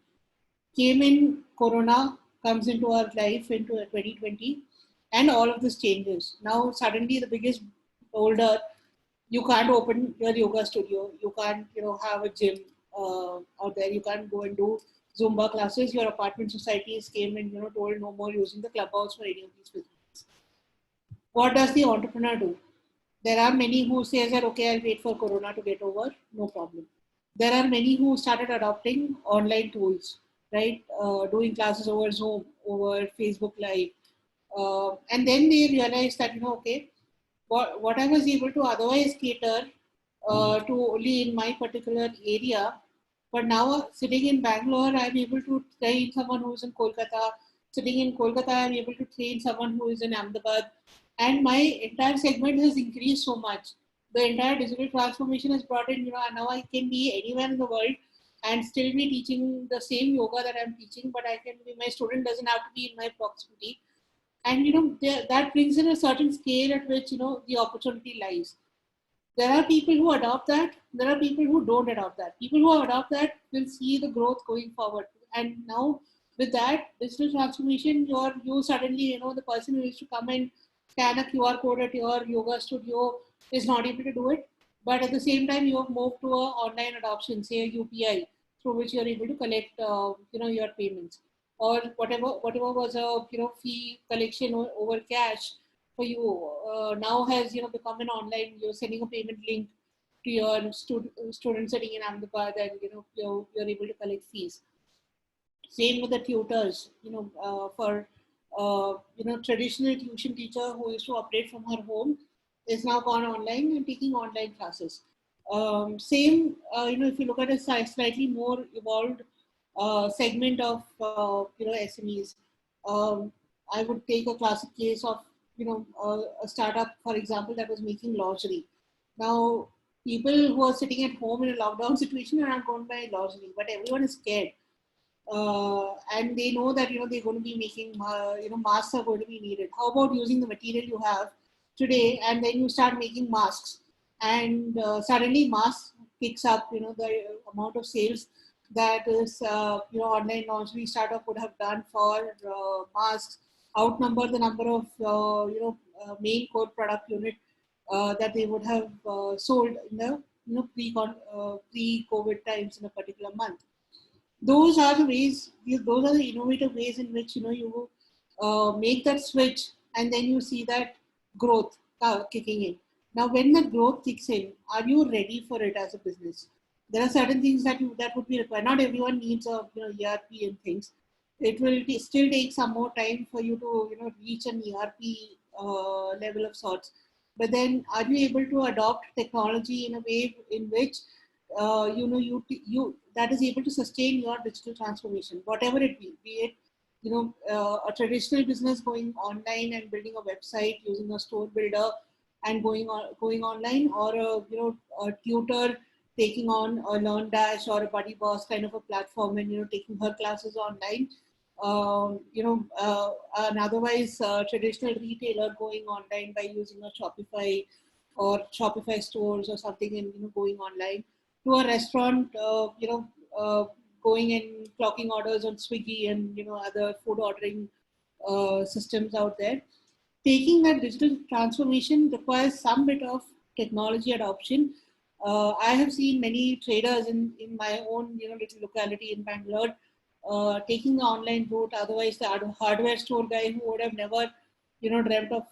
[SPEAKER 2] Came in Corona, comes into our life into 2020, and all of this changes. Now suddenly the biggest boulder, you can't open your yoga studio, you can't have a gym out there, you can't go and do Zumba classes. Your apartment societies came and told no more using the clubhouse for any of these facilities. What does the entrepreneur do? There are many who say that, okay, I'll wait for Corona to get over, no problem. There are many who started adopting online tools, right? Doing classes over Zoom, over Facebook Live. And then they realized that, okay, what I was able to otherwise cater to only in my particular area, but now sitting in Bangalore, I'm able to train someone who's in Kolkata. Sitting in Kolkata, I'm able to train someone who is in Ahmedabad. And my entire segment has increased so much. The entire digital transformation has brought in, now I can be anywhere in the world and still be teaching the same yoga that I'm teaching, but I can be, my student doesn't have to be in my proximity. And, that brings in a certain scale at which, the opportunity lies. There are people who adopt that. There are people who don't adopt that. People who adopt that will see the growth going forward. And now with that digital transformation, you suddenly, the person who used to come and scan a QR code at your yoga studio is not able to do it. But at the same time, you have moved to a online adoption, say a UPI, through which you're able to collect, your payments, or whatever was a fee collection over cash for you now has become an online. You're sending a payment link to your student sitting in Ahmedabad, and you're able to collect fees. Same with the tutors, for traditional tuition teacher who used to operate from her home is now gone online and taking online classes. Same, if you look at a slightly more evolved segment of SMEs, um, I would take a classic case of a startup, for example, that was making lingerie. Now, people who are sitting at home in a lockdown situation are not going to buy lingerie, but everyone is scared, and they know that they're going to be making masks are going to be needed. How about using the material you have today, and then you start making masks, and suddenly masks picks up, the amount of sales that is online lingerie startup would have done for masks outnumber the number of main core product unit that they would have sold in the pre-COVID times in a particular month. Those are the ways, those are the innovative ways in which you make that switch, and then you see that growth kicking in. Now when the growth kicks in, are you ready for it as a business? There are certain things that would be required. Not everyone needs a ERP and things. It will still take some more time for you to reach an ERP level of sorts. But then, are you able to adopt technology in a way in which you that is able to sustain your digital transformation, whatever it be it a traditional business going online and building a website using a store builder and going online, or a tutor taking on a Learn Dash or a Buddy Boss kind of a platform and taking her classes online. An otherwise traditional retailer going online by using a Shopify or Shopify stores or something, and going online, to a restaurant, going and clocking orders on Swiggy and other food ordering systems out there. Taking that digital transformation requires some bit of technology adoption. I have seen many traders in my own little locality in Bangalore taking the online route. Otherwise, the hardware store guy who would have never dreamt of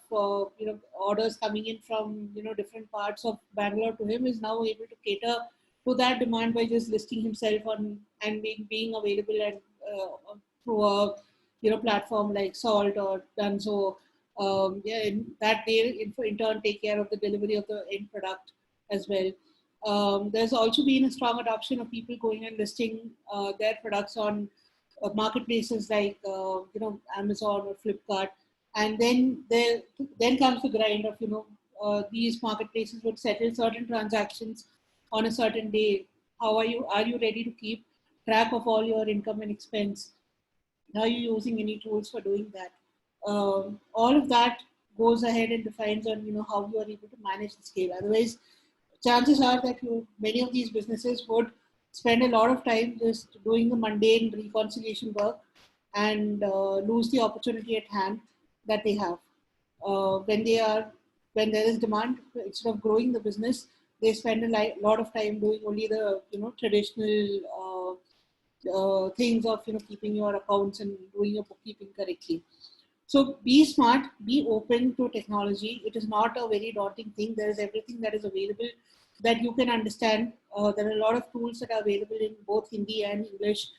[SPEAKER 2] orders coming in from different parts of Bangalore to him is now able to cater to that demand by just listing himself on and being available and through a platform like Salt or Dunzo. In that they in turn take care of the delivery of the end product as well. There's also been a strong adoption of people going and listing their products on marketplaces like Amazon or Flipkart, and then comes the grind of these marketplaces would settle certain transactions on a certain day. How are you ready to keep track of all your income and expense? Are you using any tools for doing that? All of that goes ahead and defines on how you are able to manage the scale. Otherwise, chances are that many of these businesses would spend a lot of time just doing the mundane reconciliation work and lose the opportunity at hand that they have. When there is demand, instead of growing the business, they spend a lot of time doing only the traditional things of keeping your accounts and doing your bookkeeping correctly. So be smart, be open to technology. It is not a very daunting thing. There is everything that is available that you can understand. There are a lot of tools that are available in both Hindi and English,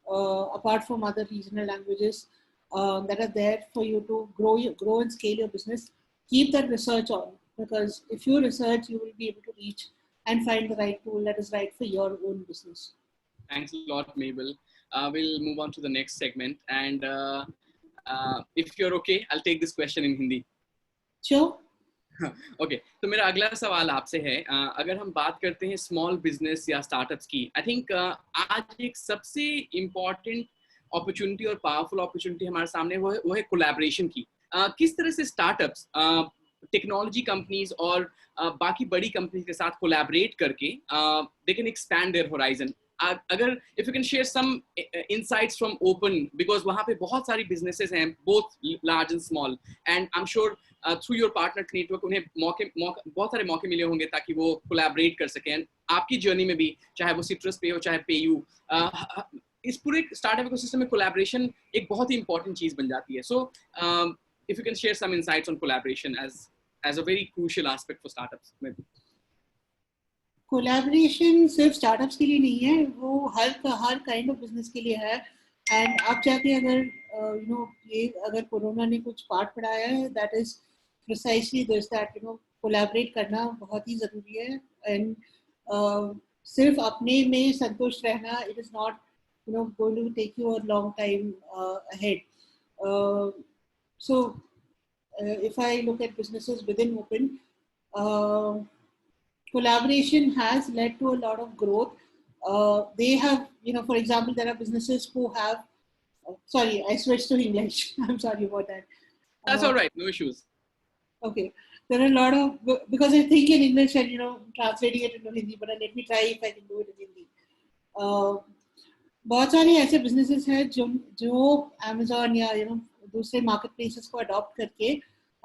[SPEAKER 2] apart from other regional languages, that are there for you to grow and scale your business. Keep that research on, because if you research, you will be able to reach and find the right tool that is right for your own business.
[SPEAKER 1] Thanks a lot, Mabel. We'll move on to the next segment. And if you're okay, I'll take this question in Hindi.
[SPEAKER 2] Sure.
[SPEAKER 1] Okay, तो मेरा अगला सवाल आपसे है, अगर हम बात करते हैं स्मॉल बिजनेस या स्टार्टअप्स की, आई थिंक आज एक सबसे इम्पॉर्टेंट अपॉर्चुनिटी और पावरफुल अपॉर्चुनिटी हमारे सामने वो है कोलैबोरेशन की. किस तरह से स्टार्टअप्स टेक्नोलॉजी कंपनीज और बाकी बड़ी कंपनीज के साथ कोलैबोरेट करके they can expand their horizon. अगर if you can share some insights from open, because वहाँ पे बहुत सारी बिजनेसेस हैं, both large and small, and I am sure through your partner network उन्हें बहुत सारे मौके मिले होंगे ताकि वो कोलैबोरेट कर सकें. आपकी जर्नी में भी, चाहे वो सिट्रस पे हो चाहे पेयू, इस पूरे स्टार्टअप इकोसिस्टम में कोलैबोरेशन एक बहुत ही इंपॉर्टेंट चीज बन जाती है. सो if you can share some insights on collaboration as a very crucial aspect for startups, maybe.
[SPEAKER 2] Collaboration सिर्फ स्टार्टअप्स के लिए नहीं है, वो हर काइंड ऑफ बिजनेस के लिए है। एंड अब जाके अगर ये अगर कोरोना ने कुछ पार्ट पढ़ाया है, that is precisely this, that collaborate करना बहुत ही ज़रूरी है। एंड सिर्फ अपने में संतुष्ट रहना, it is not going to take you a long time ahead. So if I look at businesses within Open, collaboration has led to a lot of growth. They have, for example, there are businesses who have, sorry, I switched to English. I'm sorry about that.
[SPEAKER 1] That's all right. No issues.
[SPEAKER 2] Okay. There are a lot of, because I think in English and, translating it into Hindi, but let me try if I can do it in Hindi. बहुत सारे ऐसे businesses हैं जो Amazon या दूसरे market places को adopt करके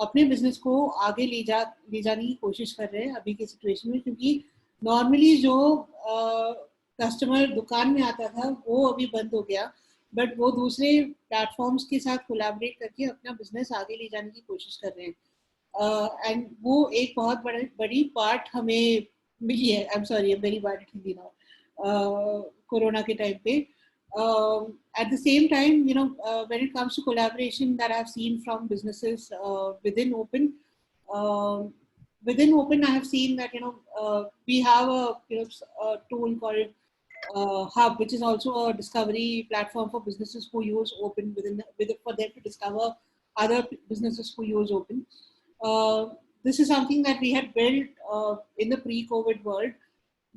[SPEAKER 2] अपने बिजनेस को आगे ले जाने की कोशिश कर रहे हैं अभी की सिचुएशन में, क्योंकि नॉर्मली जो कस्टमर दुकान में आता था वो अभी बंद हो गया, बट वो दूसरे प्लेटफॉर्म्स के साथ कोलैबोरेट करके अपना बिजनेस आगे ले जाने की कोशिश कर रहे हैं। एंड वो एक बहुत बड़ी पार्ट हमें मिली है। I am sorry, very bad at Hindi now, corona के टाइम पे. At the same time, when it comes to collaboration that I've seen from businesses within Open, I have seen that we have a tool called Hub, which is also a discovery platform for businesses who use Open for them to discover other businesses who use Open. This is something that we had built in the pre-COVID world.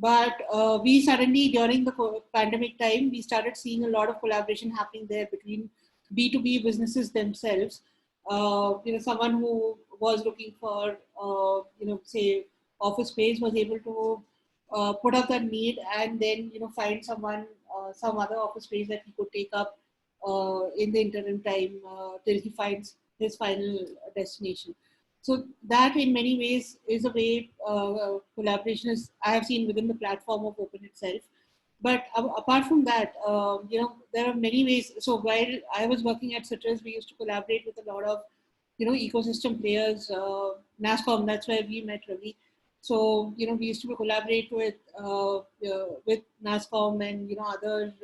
[SPEAKER 2] But we suddenly, during the pandemic time, we started seeing a lot of collaboration happening there between B2B businesses themselves. Someone who was looking for, say, office space was able to put up that need, and then, find some other office space that he could take up in the interim time till he finds his final destination. So that in many ways is a way collaboration is, I have seen, within the platform of Open itself. But apart from that, there are many ways. So while I was working at Citrus, we used to collaborate with a lot of, ecosystem players. NASCOM, that's where we met Ravi. So, we used to collaborate with NASCOM and, other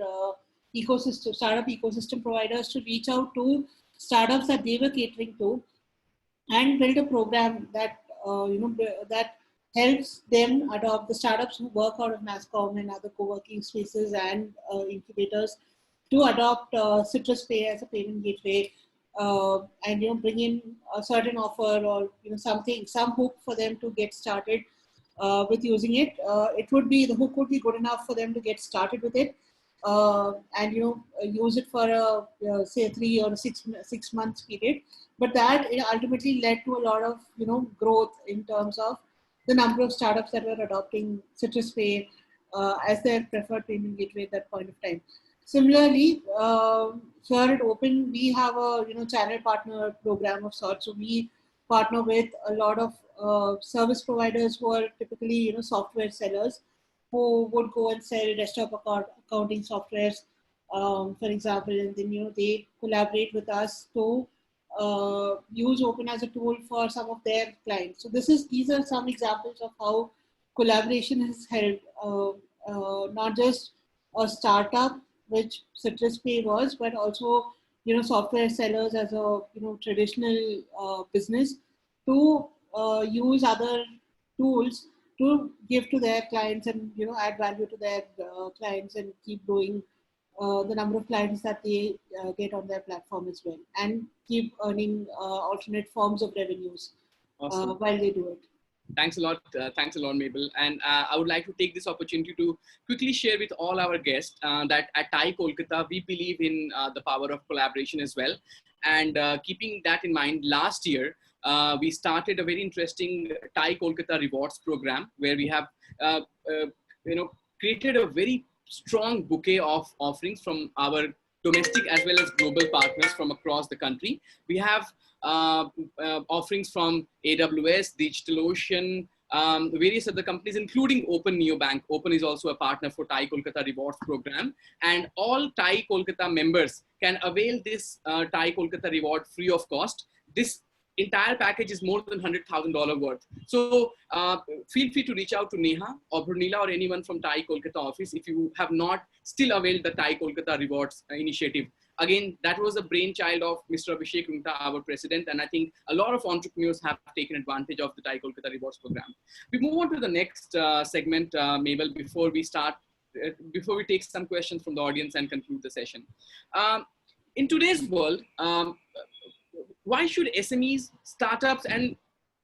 [SPEAKER 2] startup ecosystem providers to reach out to startups that they were catering to, and build a program that that helps them adopt, the startups who work out of NASCOM and other co-working spaces and incubators, to adopt Citrus Pay as a payment gateway, and bring in a certain offer or some hook for them to get started with using it. The hook would be good enough for them to get started with it, and use it for a say 3 or 6 months period. But that ultimately led to a lot of growth in terms of the number of startups that were adopting Citrus Pay as their preferred payment gateway at that point of time. Similarly, here at Open, we have a channel partner program of sorts. So we partner with a lot of service providers who are typically software sellers, who would go and sell desktop accounting softwares, for example, and then they collaborate with us to use Open as a tool for some of their clients. So these are some examples of how collaboration has helped not just a startup, which Citrus Pay was, but also software sellers as a traditional business to use other tools to give to their clients and add value to their clients and keep growing the number of clients that they get on their platform as well, and keep earning alternate forms of revenues while they do it.
[SPEAKER 1] Thanks a lot. Thanks a lot, Mabel. And I would like to take this opportunity to quickly share with all our guests that at TiE Kolkata, we believe in the power of collaboration as well. And keeping that in mind, last year, we started a very interesting TiE Kolkata rewards program where we have, created a very strong bouquet of offerings from our domestic as well as global partners from across the country. We have offerings from AWS, DigitalOcean, various other companies, including Open Neobank. Open is also a partner for TiE Kolkata Rewards Program. And all TiE Kolkata members can avail this TiE Kolkata reward free of cost. This entire package is more than $100,000 worth. So feel free to reach out to Neha or Brunila or anyone from TiE Kolkata office if you have not still availed the TiE Kolkata Rewards initiative. Again, that was a brainchild of Mr. Abhishek Rungta, our president, and I think a lot of entrepreneurs have taken advantage of the TiE Kolkata Rewards program. We move on to the next segment, Mabel, before we start, before we take some questions from the audience and conclude the session. In today's world, why should SMEs, startups, and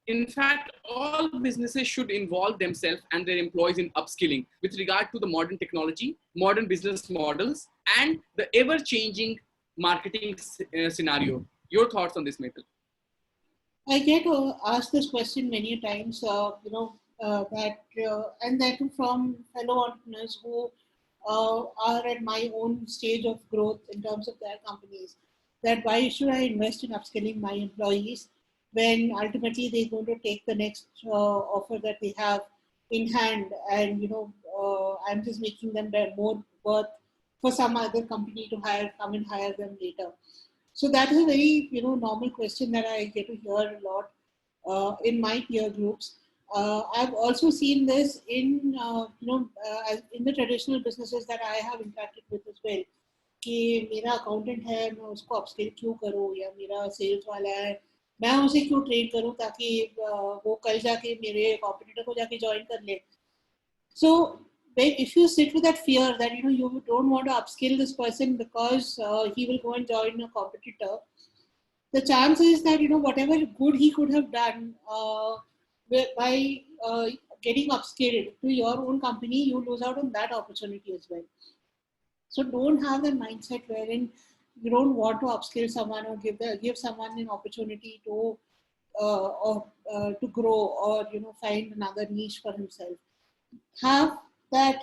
[SPEAKER 1] in fact, all businesses should involve themselves and their employees in upskilling with regard to the modern technology, modern business models, and the ever-changing marketing scenario? Your thoughts on this, Maple?
[SPEAKER 2] I get asked this question many times, and that too from fellow entrepreneurs who are at my own stage of growth in terms of their companies. That why should I invest in upskilling my employees when ultimately they're going to take the next offer that they have in hand, and I'm just making them more worth for some other company to come and hire them later. So that is a very normal question that I get to hear a lot in my peer groups. I've also seen this in in the traditional businesses that I have interacted with as well. कि मेरा accountant है मैं उसको upskill क्यों करूँ या मेरा sales वाला है मैं उसे क्यों ट्रेन करूँ ताकि वो कल जाके मेरे कॉम्पिटिटर को जाके ज्वाइन कर ले. So if you sit with that fear that you don't want to upskill this person because he will go and join a competitor, the chance is that whatever good he could have done by getting upskilled to your own company, you lose out on that opportunity as well. So don't have that mindset wherein you don't want to upskill someone or give someone an opportunity to grow or find another niche for himself. Have that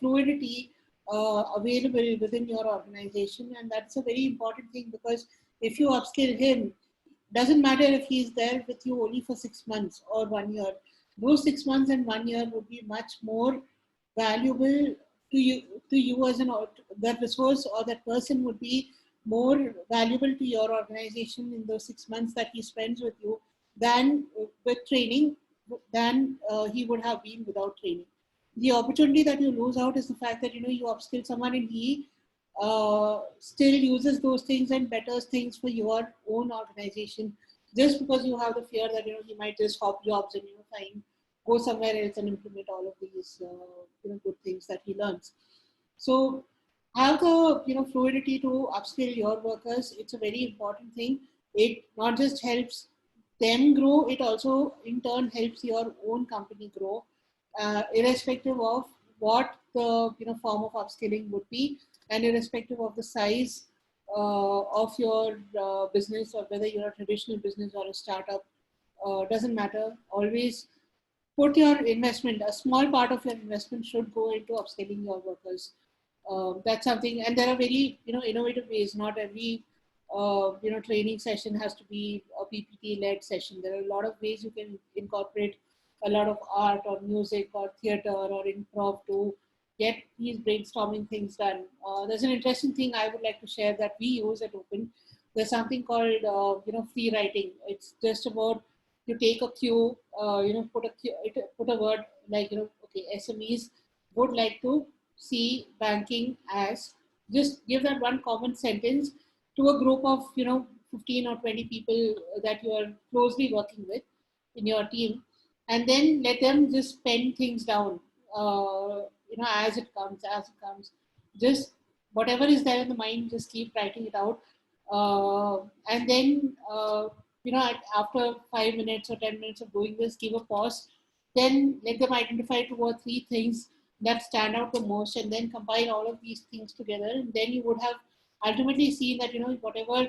[SPEAKER 2] fluidity available within your organization, and that's a very important thing, because if you upskill him, doesn't matter if he's there with you only for 6 months or 1 year. Those 6 months and 1 year would be much more valuable to you as that resource or that person would be more valuable to your organization in those 6 months that he spends with you than with training, than he would have been without training. The opportunity that you lose out is the fact that you upskill someone and he still uses those things and betters things for your own organization, just because you have the fear that he might just hop jobs and go somewhere else and implement all of these good things that he learns. So have the fluidity to upskill your workers. It's a very important thing. It not just helps them grow, it also in turn helps your own company grow, irrespective of what the form of upskilling would be, and irrespective of the size of your business, or whether you're a traditional business or a startup, doesn't matter. Always put your investment, a small part of your investment should go into upskilling your workers. That's something, and there are very innovative ways. Not every training session has to be a PPT-led session. There are a lot of ways you can incorporate a lot of art or music or theater or improv to get these brainstorming things done. There's an interesting thing I would like to share that we use at Open. There's something called free writing. It's just about you take a cue, put a word like okay, SMEs would like to see banking as, just give that one common sentence to a group of 15 or 20 people that you are closely working with in your team, and then let them just pen things down as it comes. Just whatever is there in the mind, just keep writing it out, and then after 5 minutes or 10 minutes of doing this, give a pause, then let them identify 2 or 3 things that stand out the most, and then combine all of these things together, and then you would have ultimately seen that whatever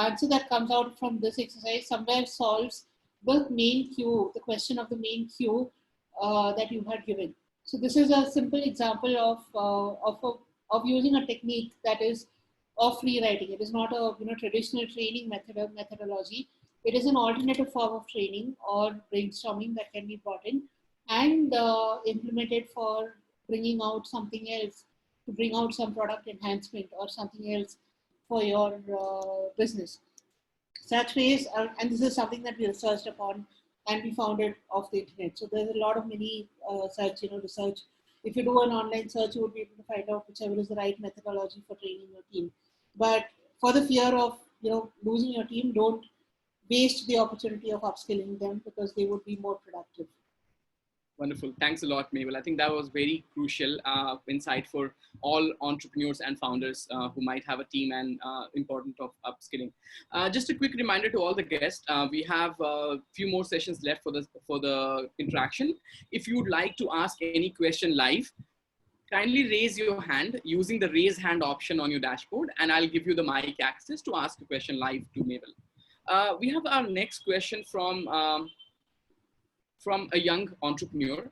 [SPEAKER 2] answer that comes out from this exercise somewhere solves the main cue, the question of the main cue that you had given. So this is a simple example of using a technique that is of free writing. It is not a traditional training methodology. It is an alternative form of training or brainstorming that can be brought in and implemented for bringing out something else, to bring out some product enhancement or something else for your business. such ways, and this is something that we researched upon and we found it off the internet. So there's a lot of many such, research. If you do an online search, you would be able to find out whichever is the right methodology for training your team. But for the fear of, losing your team, don't waste the opportunity of upskilling them, because they would be more productive.
[SPEAKER 1] Wonderful. Thanks a lot, Mabel. I think that was very crucial insight for all entrepreneurs and founders who might have a team, and important of upskilling. Just a quick reminder to all the guests, we have a few more sessions left for the interaction. If you would like to ask any question live, kindly raise your hand using the raise hand option on your dashboard, and I'll give you the mic access to ask a question live to Mabel. We have our next question from a young entrepreneur.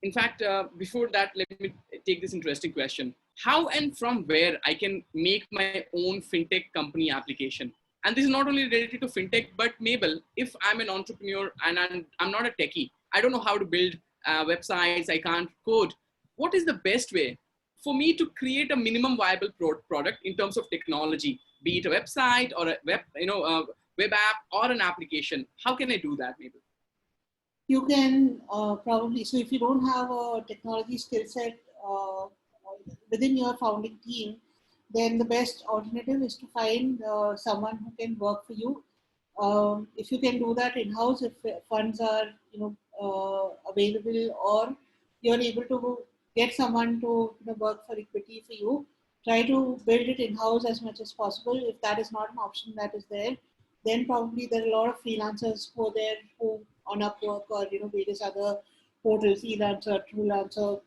[SPEAKER 1] In fact, before that, let me take this interesting question. How and from where I can make my own fintech company application? And this is not only related to fintech, but Mabel, if I'm an entrepreneur and I'm not a techie, I don't know how to build websites, I can't code. What is the best way for me to create a minimum viable product in terms of technology, be it a website or a web app or an application? How can I do that, Mabel?
[SPEAKER 2] You can probably, so if you don't have a technology skill set within your founding team, then the best alternative is to find someone who can work for you. If you can do that in-house, if funds are available, or you're able to get someone to work for equity for you, try to build it in-house as much as possible. If that is not an option that is there, then probably there are a lot of freelancers who are there who on Upwork or various other portals, Freelancer, Truelancer,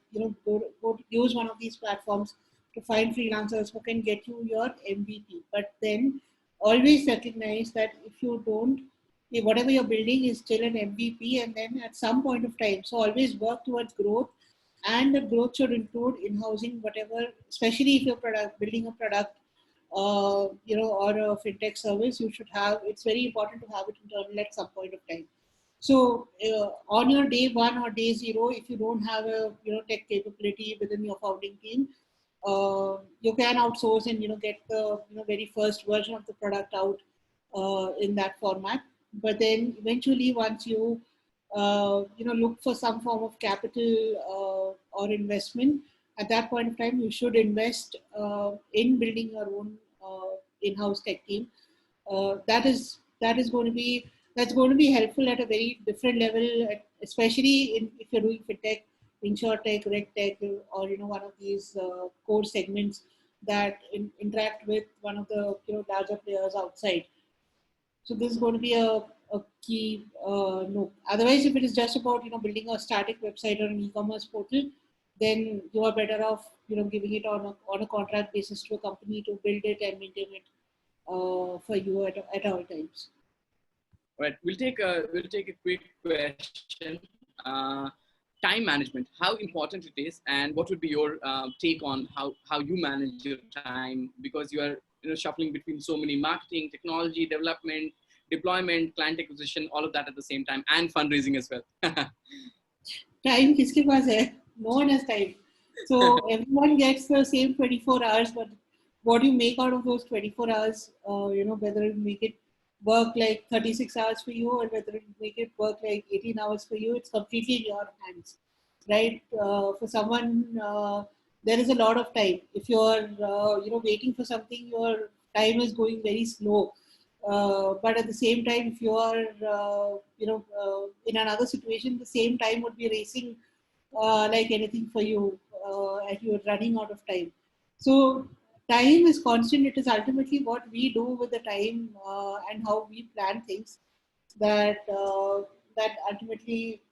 [SPEAKER 2] go use one of these platforms to find freelancers who can get you your MVP. But then always recognize that if you don't, whatever you're building is still an MVP, and then at some point of time, so always work towards growth, and the growth should include in-housing whatever, especially if you're building a product, or a fintech service, you should have, it's very important to have it internal at some point of time. So on your day one or day zero, if you don't have a tech capability within your founding team, you can outsource and get the very first version of the product out in that format. But then eventually, once you look for some form of capital or investment, at that point of time, you should invest in building your own in-house tech team. That's going to be helpful at a very different level, especially if you're doing fintech, insurtech, regtech, or one of these core segments that interact with one of the larger players outside. So this is going to be a key no. Otherwise, if it is just about building a static website or an e-commerce portal, then you are better off giving it on a contract basis to a company to build it and maintain it for you at all times.
[SPEAKER 1] All right, we'll take a quick question. Time management, how important it is, and what would be your take on how you manage your time, because you are shuffling between so many marketing, technology, development, deployment, client acquisition, all of that at the same time, and fundraising as well.
[SPEAKER 2] Time kiske paas hai? No one has time. So everyone gets the same 24 hours, but what you make out of those 24 hours, whether you make it work like 36 hours for you or whether you make it work like 18 hours for you, it's completely in your hands, right? For someone, there is a lot of time. If you're, waiting for something, your time is going very slow. But at the same time, if you are, in another situation, the same time would be racing like anything for you, and you're running out of time. So time is constant. It is ultimately what we do with the time and how we plan things that that ultimately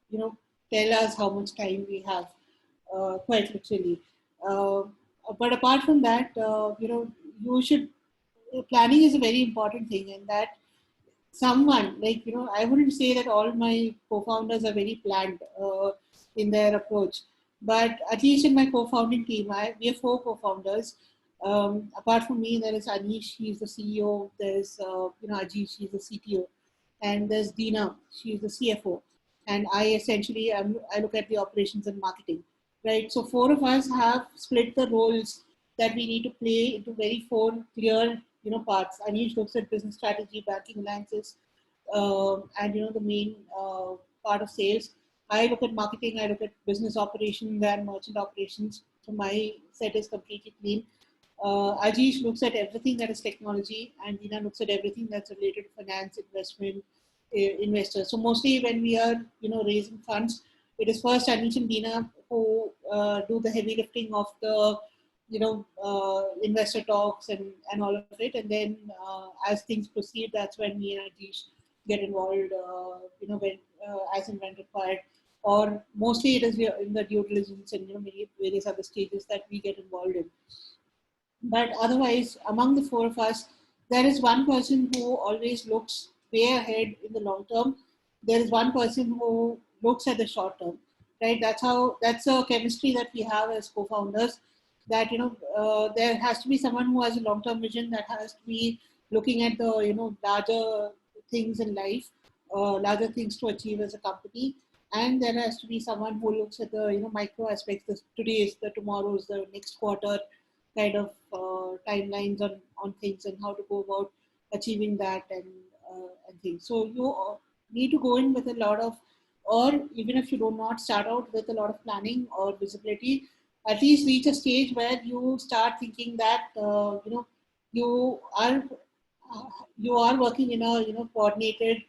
[SPEAKER 2] tell us how much time we have, quite literally. But apart from that, you should, planning is a very important thing, and that someone like I wouldn't say that all my co-founders are very planned in their approach, but at least in my co-founding team, we have 4 co-founders. Apart from me, there is Anish, she's the CEO. There's Ajit, she's the CTO, and there's Dina, she's the CFO, and I essentially I look at the operations and marketing, right? So 4 of us have split the roles that we need to play into very 4 clear parts. Anish looks at business strategy, banking alliances, and the main part of sales. I look at marketing, I look at business operations and merchant operations. So my set is completely clean. Ajish looks at everything that is technology, and Dina looks at everything that's related to finance, investment, investors. So mostly when we are raising funds, it is first Anish and Dina who do the heavy lifting of the investor talks and all of it, and then as things proceed, that's when me and Ajish get involved. When as and when required, or mostly it is in the due diligence and various other stages that we get involved in. But otherwise, among the four of us, there is one person who always looks way ahead in the long term. There is one person who looks at the short term, right? That's a chemistry that we have as co-founders. That there has to be someone who has a long-term vision, that has to be looking at the larger things in life, larger things to achieve as a company, and there has to be someone who looks at the micro aspects, the today's, the tomorrow's, the next quarter kind of timelines on things and how to go about achieving that and things. So you need to go in with a lot of, or even if you do not start out with a lot of planning or visibility, at least reach a stage where you start thinking that you are you are working in a coordinated,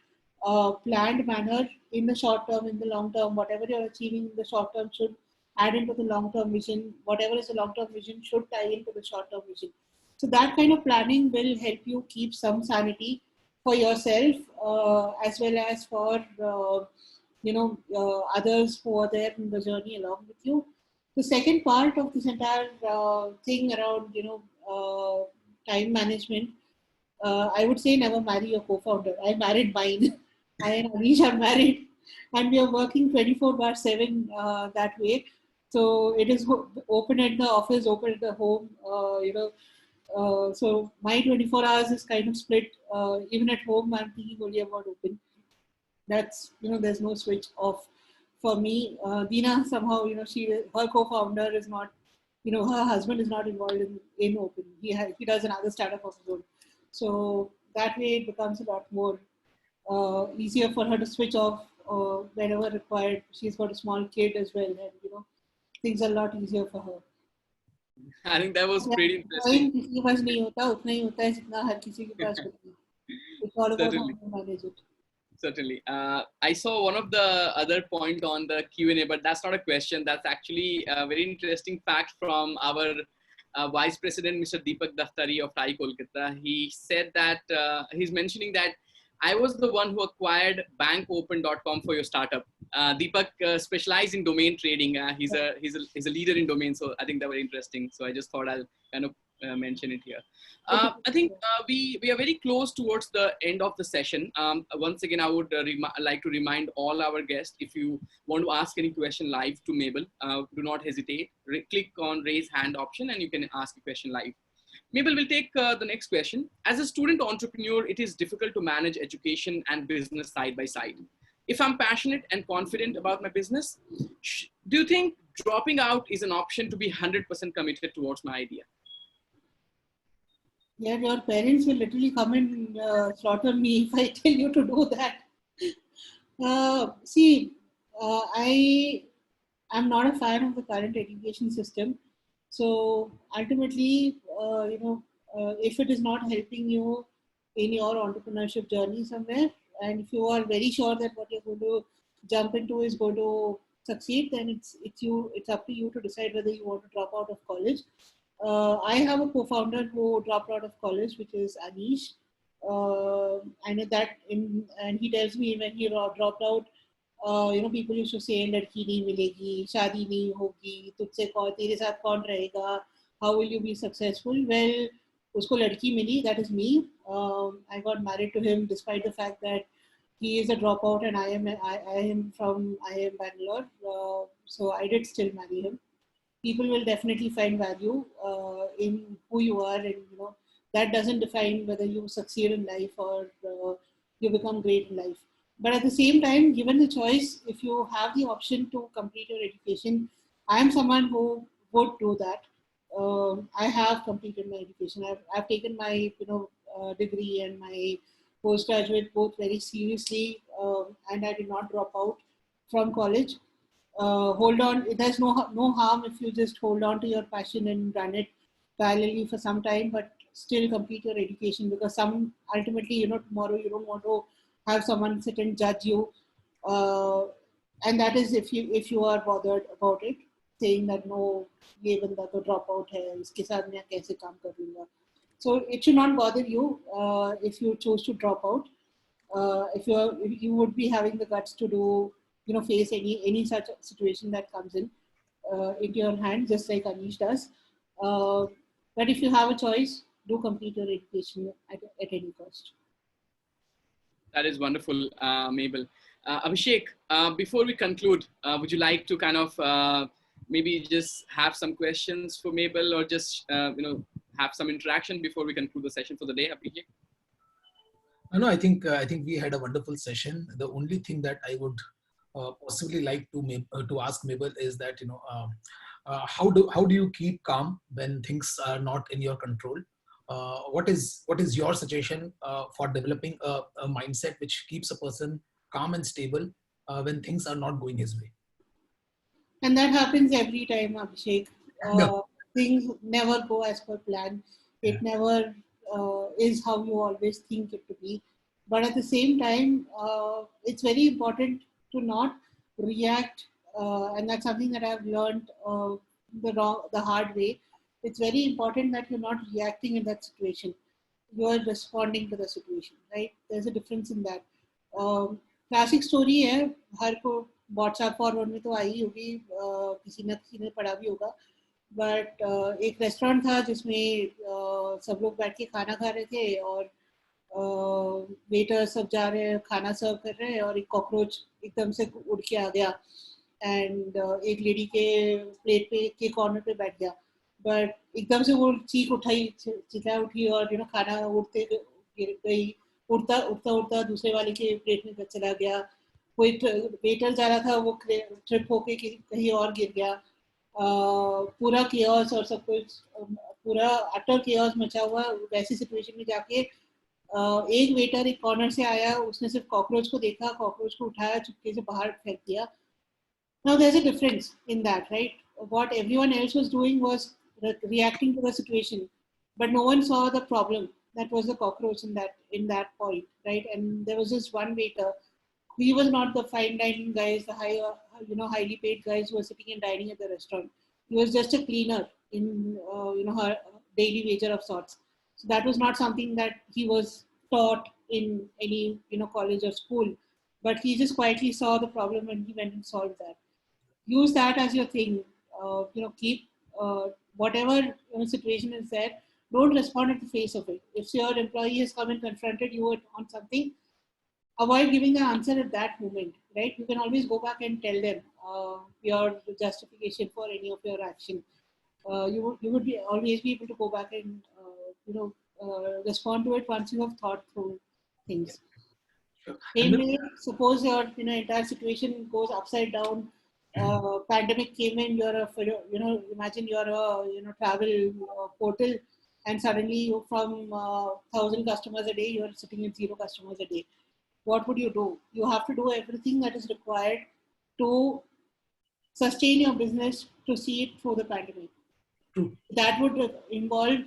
[SPEAKER 2] planned manner in the short term, in the long term. Whatever you're achieving in the short term should add into the long term vision. Whatever is the long term vision should tie into the short term vision. So that kind of planning will help you keep some sanity for yourself, as well as for others who are there in the journey along with you. The second part of this entire thing around time management, I would say never marry your co-founder. I married mine. I and Anish are married, and we are working 24/7 that way. So it is open at the office, open at the home. So my 24 hours is kind of split. Even at home, I'm thinking only about open. That's there's no switch off for me. Dina somehow her co-founder is not, her husband is not involved in open. He does another startup of his own. So that way it becomes a lot more easier for her to switch off whenever required. She's got a small kid as well, and things are a lot easier for her.
[SPEAKER 1] I think that was pretty interesting.
[SPEAKER 2] किसी के पास नहीं होता, उतना ही होता है जितना हर किसी के पास होता है. It's all about how to manage it.
[SPEAKER 1] Certainly. I saw one of the other point on the Q&A, but that's not a question. That's actually a very interesting fact from our Vice President, Mr. Deepak Daftari of TiE Kolkata. He said that, he's mentioning that I was the one who acquired bankopen.com for your startup. Deepak specialized in domain trading. He's a leader in domain. So I think that was interesting. So I just thought I'll kind of mention it here. I think we are very close towards the end of the session. Once again, I would like to remind all our guests, if you want to ask any question live to Mabel, do not hesitate. Click on raise hand option and you can ask a question live. Mabel will take the next question. As a student entrepreneur, it is difficult to manage education and business side by side. If I'm passionate and confident about my business, do you think dropping out is an option to be 100% committed towards my idea?
[SPEAKER 2] Yeah, your parents will literally come and slaughter me if I tell you to do that. I am not a fan of the current education system. So ultimately, if it is not helping you in your entrepreneurship journey somewhere, and if you are very sure that what you're going to jump into is going to succeed, then it's up to you to decide whether you want to drop out of college. I have a co-founder who dropped out of college, which is Anish. I know that, and he tells me when he dropped out, people used to say लड़की नहीं मिलेगी, शादी नहीं होगी, तुझसे कौन, तेरे साथ कौन रहेगा, how will you be successful? Well, उसको लड़की मिली, that is me. I got married to him despite the fact that he is a dropout and I am from Bangalore, so I did still marry him. People will definitely find value in who you are, and that doesn't define whether you succeed in life or you become great in life. But at the same time, given the choice, if you have the option to complete your education, I am someone who would do that. I have completed my education. I've taken my degree and my postgraduate both very seriously, and I did not drop out from college. Hold on. There's no harm if you just hold on to your passion and run it parallelly for some time, but still complete your education, because some ultimately, tomorrow you don't want to have someone sit and judge you, uh, and that is if you are bothered about it, saying that no, ये बंदा तो drop out है, इसके साथ मैं कैसे काम कर लूँगा. So it should not bother you if you choose to drop out. If you would be having the guts to do, face any such situation that comes into your hand, just like Anish does. Uh, but if you have a choice, do complete your education at any cost.
[SPEAKER 1] That is wonderful, Mabel. Abhishek, before we conclude, would you like to kind of maybe just have some questions for Mabel, or just have some interaction before we conclude the session for the day, Abhishek?
[SPEAKER 3] No, I think we had a wonderful session. The only thing that I would possibly like to ask Mabel is that how do you keep calm when things are not in your control? What is your suggestion for developing a mindset which keeps a person calm and stable when things are not going his way?
[SPEAKER 2] And that happens every time, Abhishek.
[SPEAKER 3] No.
[SPEAKER 2] Things never go as per plan.
[SPEAKER 3] Yeah.
[SPEAKER 2] It never is how you always think it to be. But at the same time, it's very important to not react, and that's something that I've learned the hard way. It's very important that you're not reacting in that situation. You're responding to the situation, right? There's a difference in that. Classic story है, हर को WhatsApp forward में तो आई होगी, किसी ने पढ़ा भी होगा. बट एक रेस्टोरेंट था जिसमें सब लोग बैठ के खाना खा रहे थे, और वेटर सब जा रहे हैं, खाना सर्व कर रहे हैं, और एक कॉकरोच एकदम से उड़ के आ गया एंड एक लेडी के प्लेट पे के कॉर्नर पे बैठ गया. बट एकदम से वो चीख उठाई, चिल्ला उठी, और खाना उड़ते गिर गई, उड़ता उड़ता उड़ता दूसरे वाले के प्लेट में चला गया. कोई वेटर जा रहा था, वो ट्रिप होके कहीं और गिर गया. पूरा केओस और सब कुछ, पूरा अटर केओस मचा हुआ. वैसी सिचुएशन में जाके एक वेटर एक कॉर्नर से आया, उसने सिर्फ कॉकरोच को देखा, कॉकरोच को उठाया, चुपके से बाहर फेंक दिया. Now there's a difference in that, right? What everyone else was doing was reacting to the situation, but no one saw the problem that was the cockroach in that point, right? And there was this one waiter. He was not the fine dining guys, the highly paid guys who were sitting and dining at the restaurant. He was just a cleaner in her daily wager of sorts. So that was not something that he was taught in any college or school, but he just quietly saw the problem and he went and solved that. Use that as your thing. Keep whatever situation is there. Don't respond at the face of it. If your employee has come and confronted you on something, avoid giving the answer at that moment. Right? You can always go back and tell them your justification for any of your action. You would always be able to go back and respond to it once you have thought through things. Same way, suppose your entire situation goes upside down. Pandemic came in, imagine you're a travel portal, and suddenly you from 1,000 customers a day, you're sitting at 0 customers a day. What would you do? You have to do everything that is required to sustain your business, to see it through the pandemic.
[SPEAKER 3] True.
[SPEAKER 2] That would involve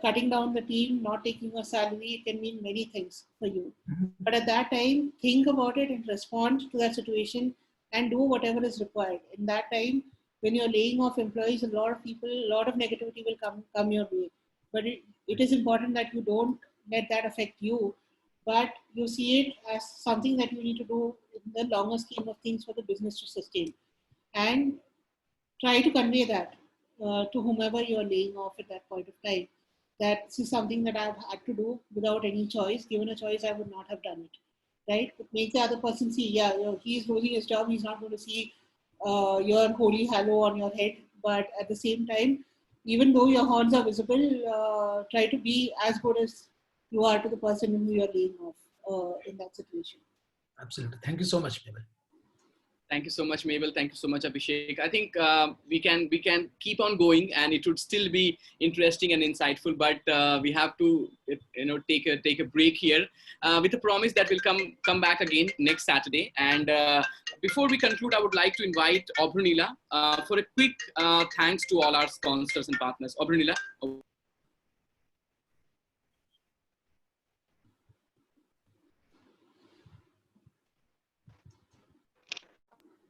[SPEAKER 2] cutting down the team, not taking a salary. It can mean many things for you. But at that time, think about it and respond to that situation and do whatever is required. In that time, when you're laying off employees, a lot of people, a lot of negativity will come your way. But it is important that you don't let that affect you, but you see it as something that you need to do in the longer scheme of things for the business to sustain. And try to convey that to whomever you're laying off at that point of time. That this is something that I've had to do without any choice. Given a choice, I would not have done it. Right? But make the other person see, yeah, he's losing his job. He's not going to see your holy halo on your head. But at the same time, even though your horns are visible, try to be as good as you are to the person who you're laying off in that situation.
[SPEAKER 3] Absolutely. Thank you so much, Mabel.
[SPEAKER 1] Thank you so much, Mabel. Thank you so much, Abhishek. I think we can keep on going, and it would still be interesting and insightful. But we have to, take a break here, with a promise that we'll come back again next Saturday. And before we conclude, I would like to invite Obranila for a quick thanks to all our sponsors and partners. Obranila.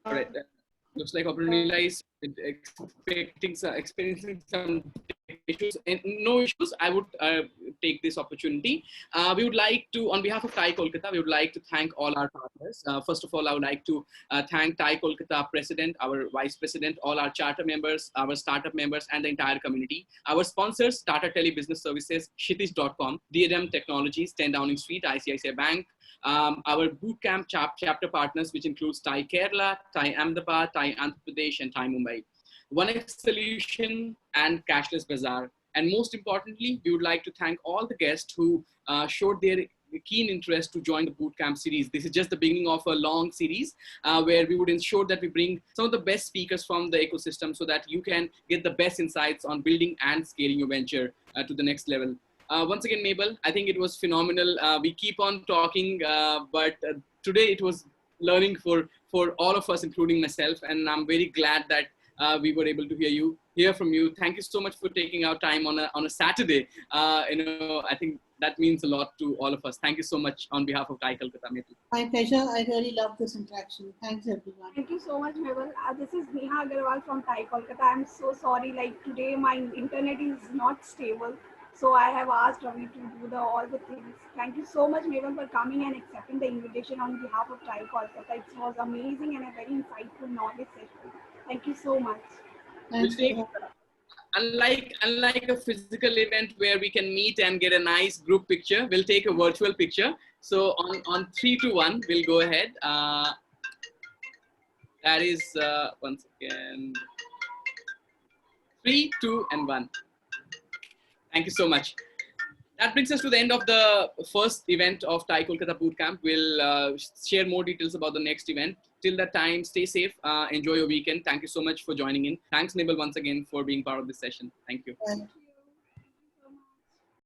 [SPEAKER 1] All right. Looks like Opernilla is experiencing some issues. And no issues. I would take this opportunity. We would like to, on behalf of TiE Kolkata, we would like to thank all our partners. First of all, I would like to thank TiE Kolkata President, our Vice President, all our charter members, our startup members, and the entire community. Our sponsors, Tata Tele Business Services, Kshitiz.com, DRM Technologies, 10 Downing Street, ICICI Bank, our bootcamp chapter partners, which includes TiE Kerala, TiE Ahmedabad, TiE Andhra Pradesh, and TiE Mumbai, 1X Solution, and Cashless Bazaar. And most importantly, we would like to thank all the guests who showed their keen interest to join the bootcamp series. This is just the beginning of a long series where we would ensure that we bring some of the best speakers from the ecosystem so that you can get the best insights on building and scaling your venture to the next level. Once again, Mabel, I think it was phenomenal. We keep on talking, but today it was learning for all of us, including myself. And I'm very glad that we were able to hear from you. Thank you so much for taking our time on a Saturday. I think that means a lot to all of us. Thank you so much on behalf of TiE Kolkata, Mabel.
[SPEAKER 2] My pleasure. I really love this interaction. Thanks, everyone.
[SPEAKER 4] Thank you so much, Mabel. This is Neha Agarwal from TiE Kolkata. I'm so sorry. Like today, my internet is not stable. So I have asked Ravi to do all the things. Thank you so much, Mabel, for coming and accepting the invitation on behalf of TiE Kolkata. It was amazing and a very insightful knowledge session. Thank you so much.
[SPEAKER 2] Thanks.
[SPEAKER 1] Unlike a physical event where we can meet and get a nice group picture, we'll take a virtual picture. So on 3, 2, 1, we'll go ahead. That is once again 3, 2, and 1. Thank you so much. That brings us to the end of the first event of TiE Kolkata Bootcamp. We'll share more details about the next event. Till that time, stay safe, enjoy your weekend. Thank you so much for joining in. Thanks, Nibal, once again for being part of this session. Thank you.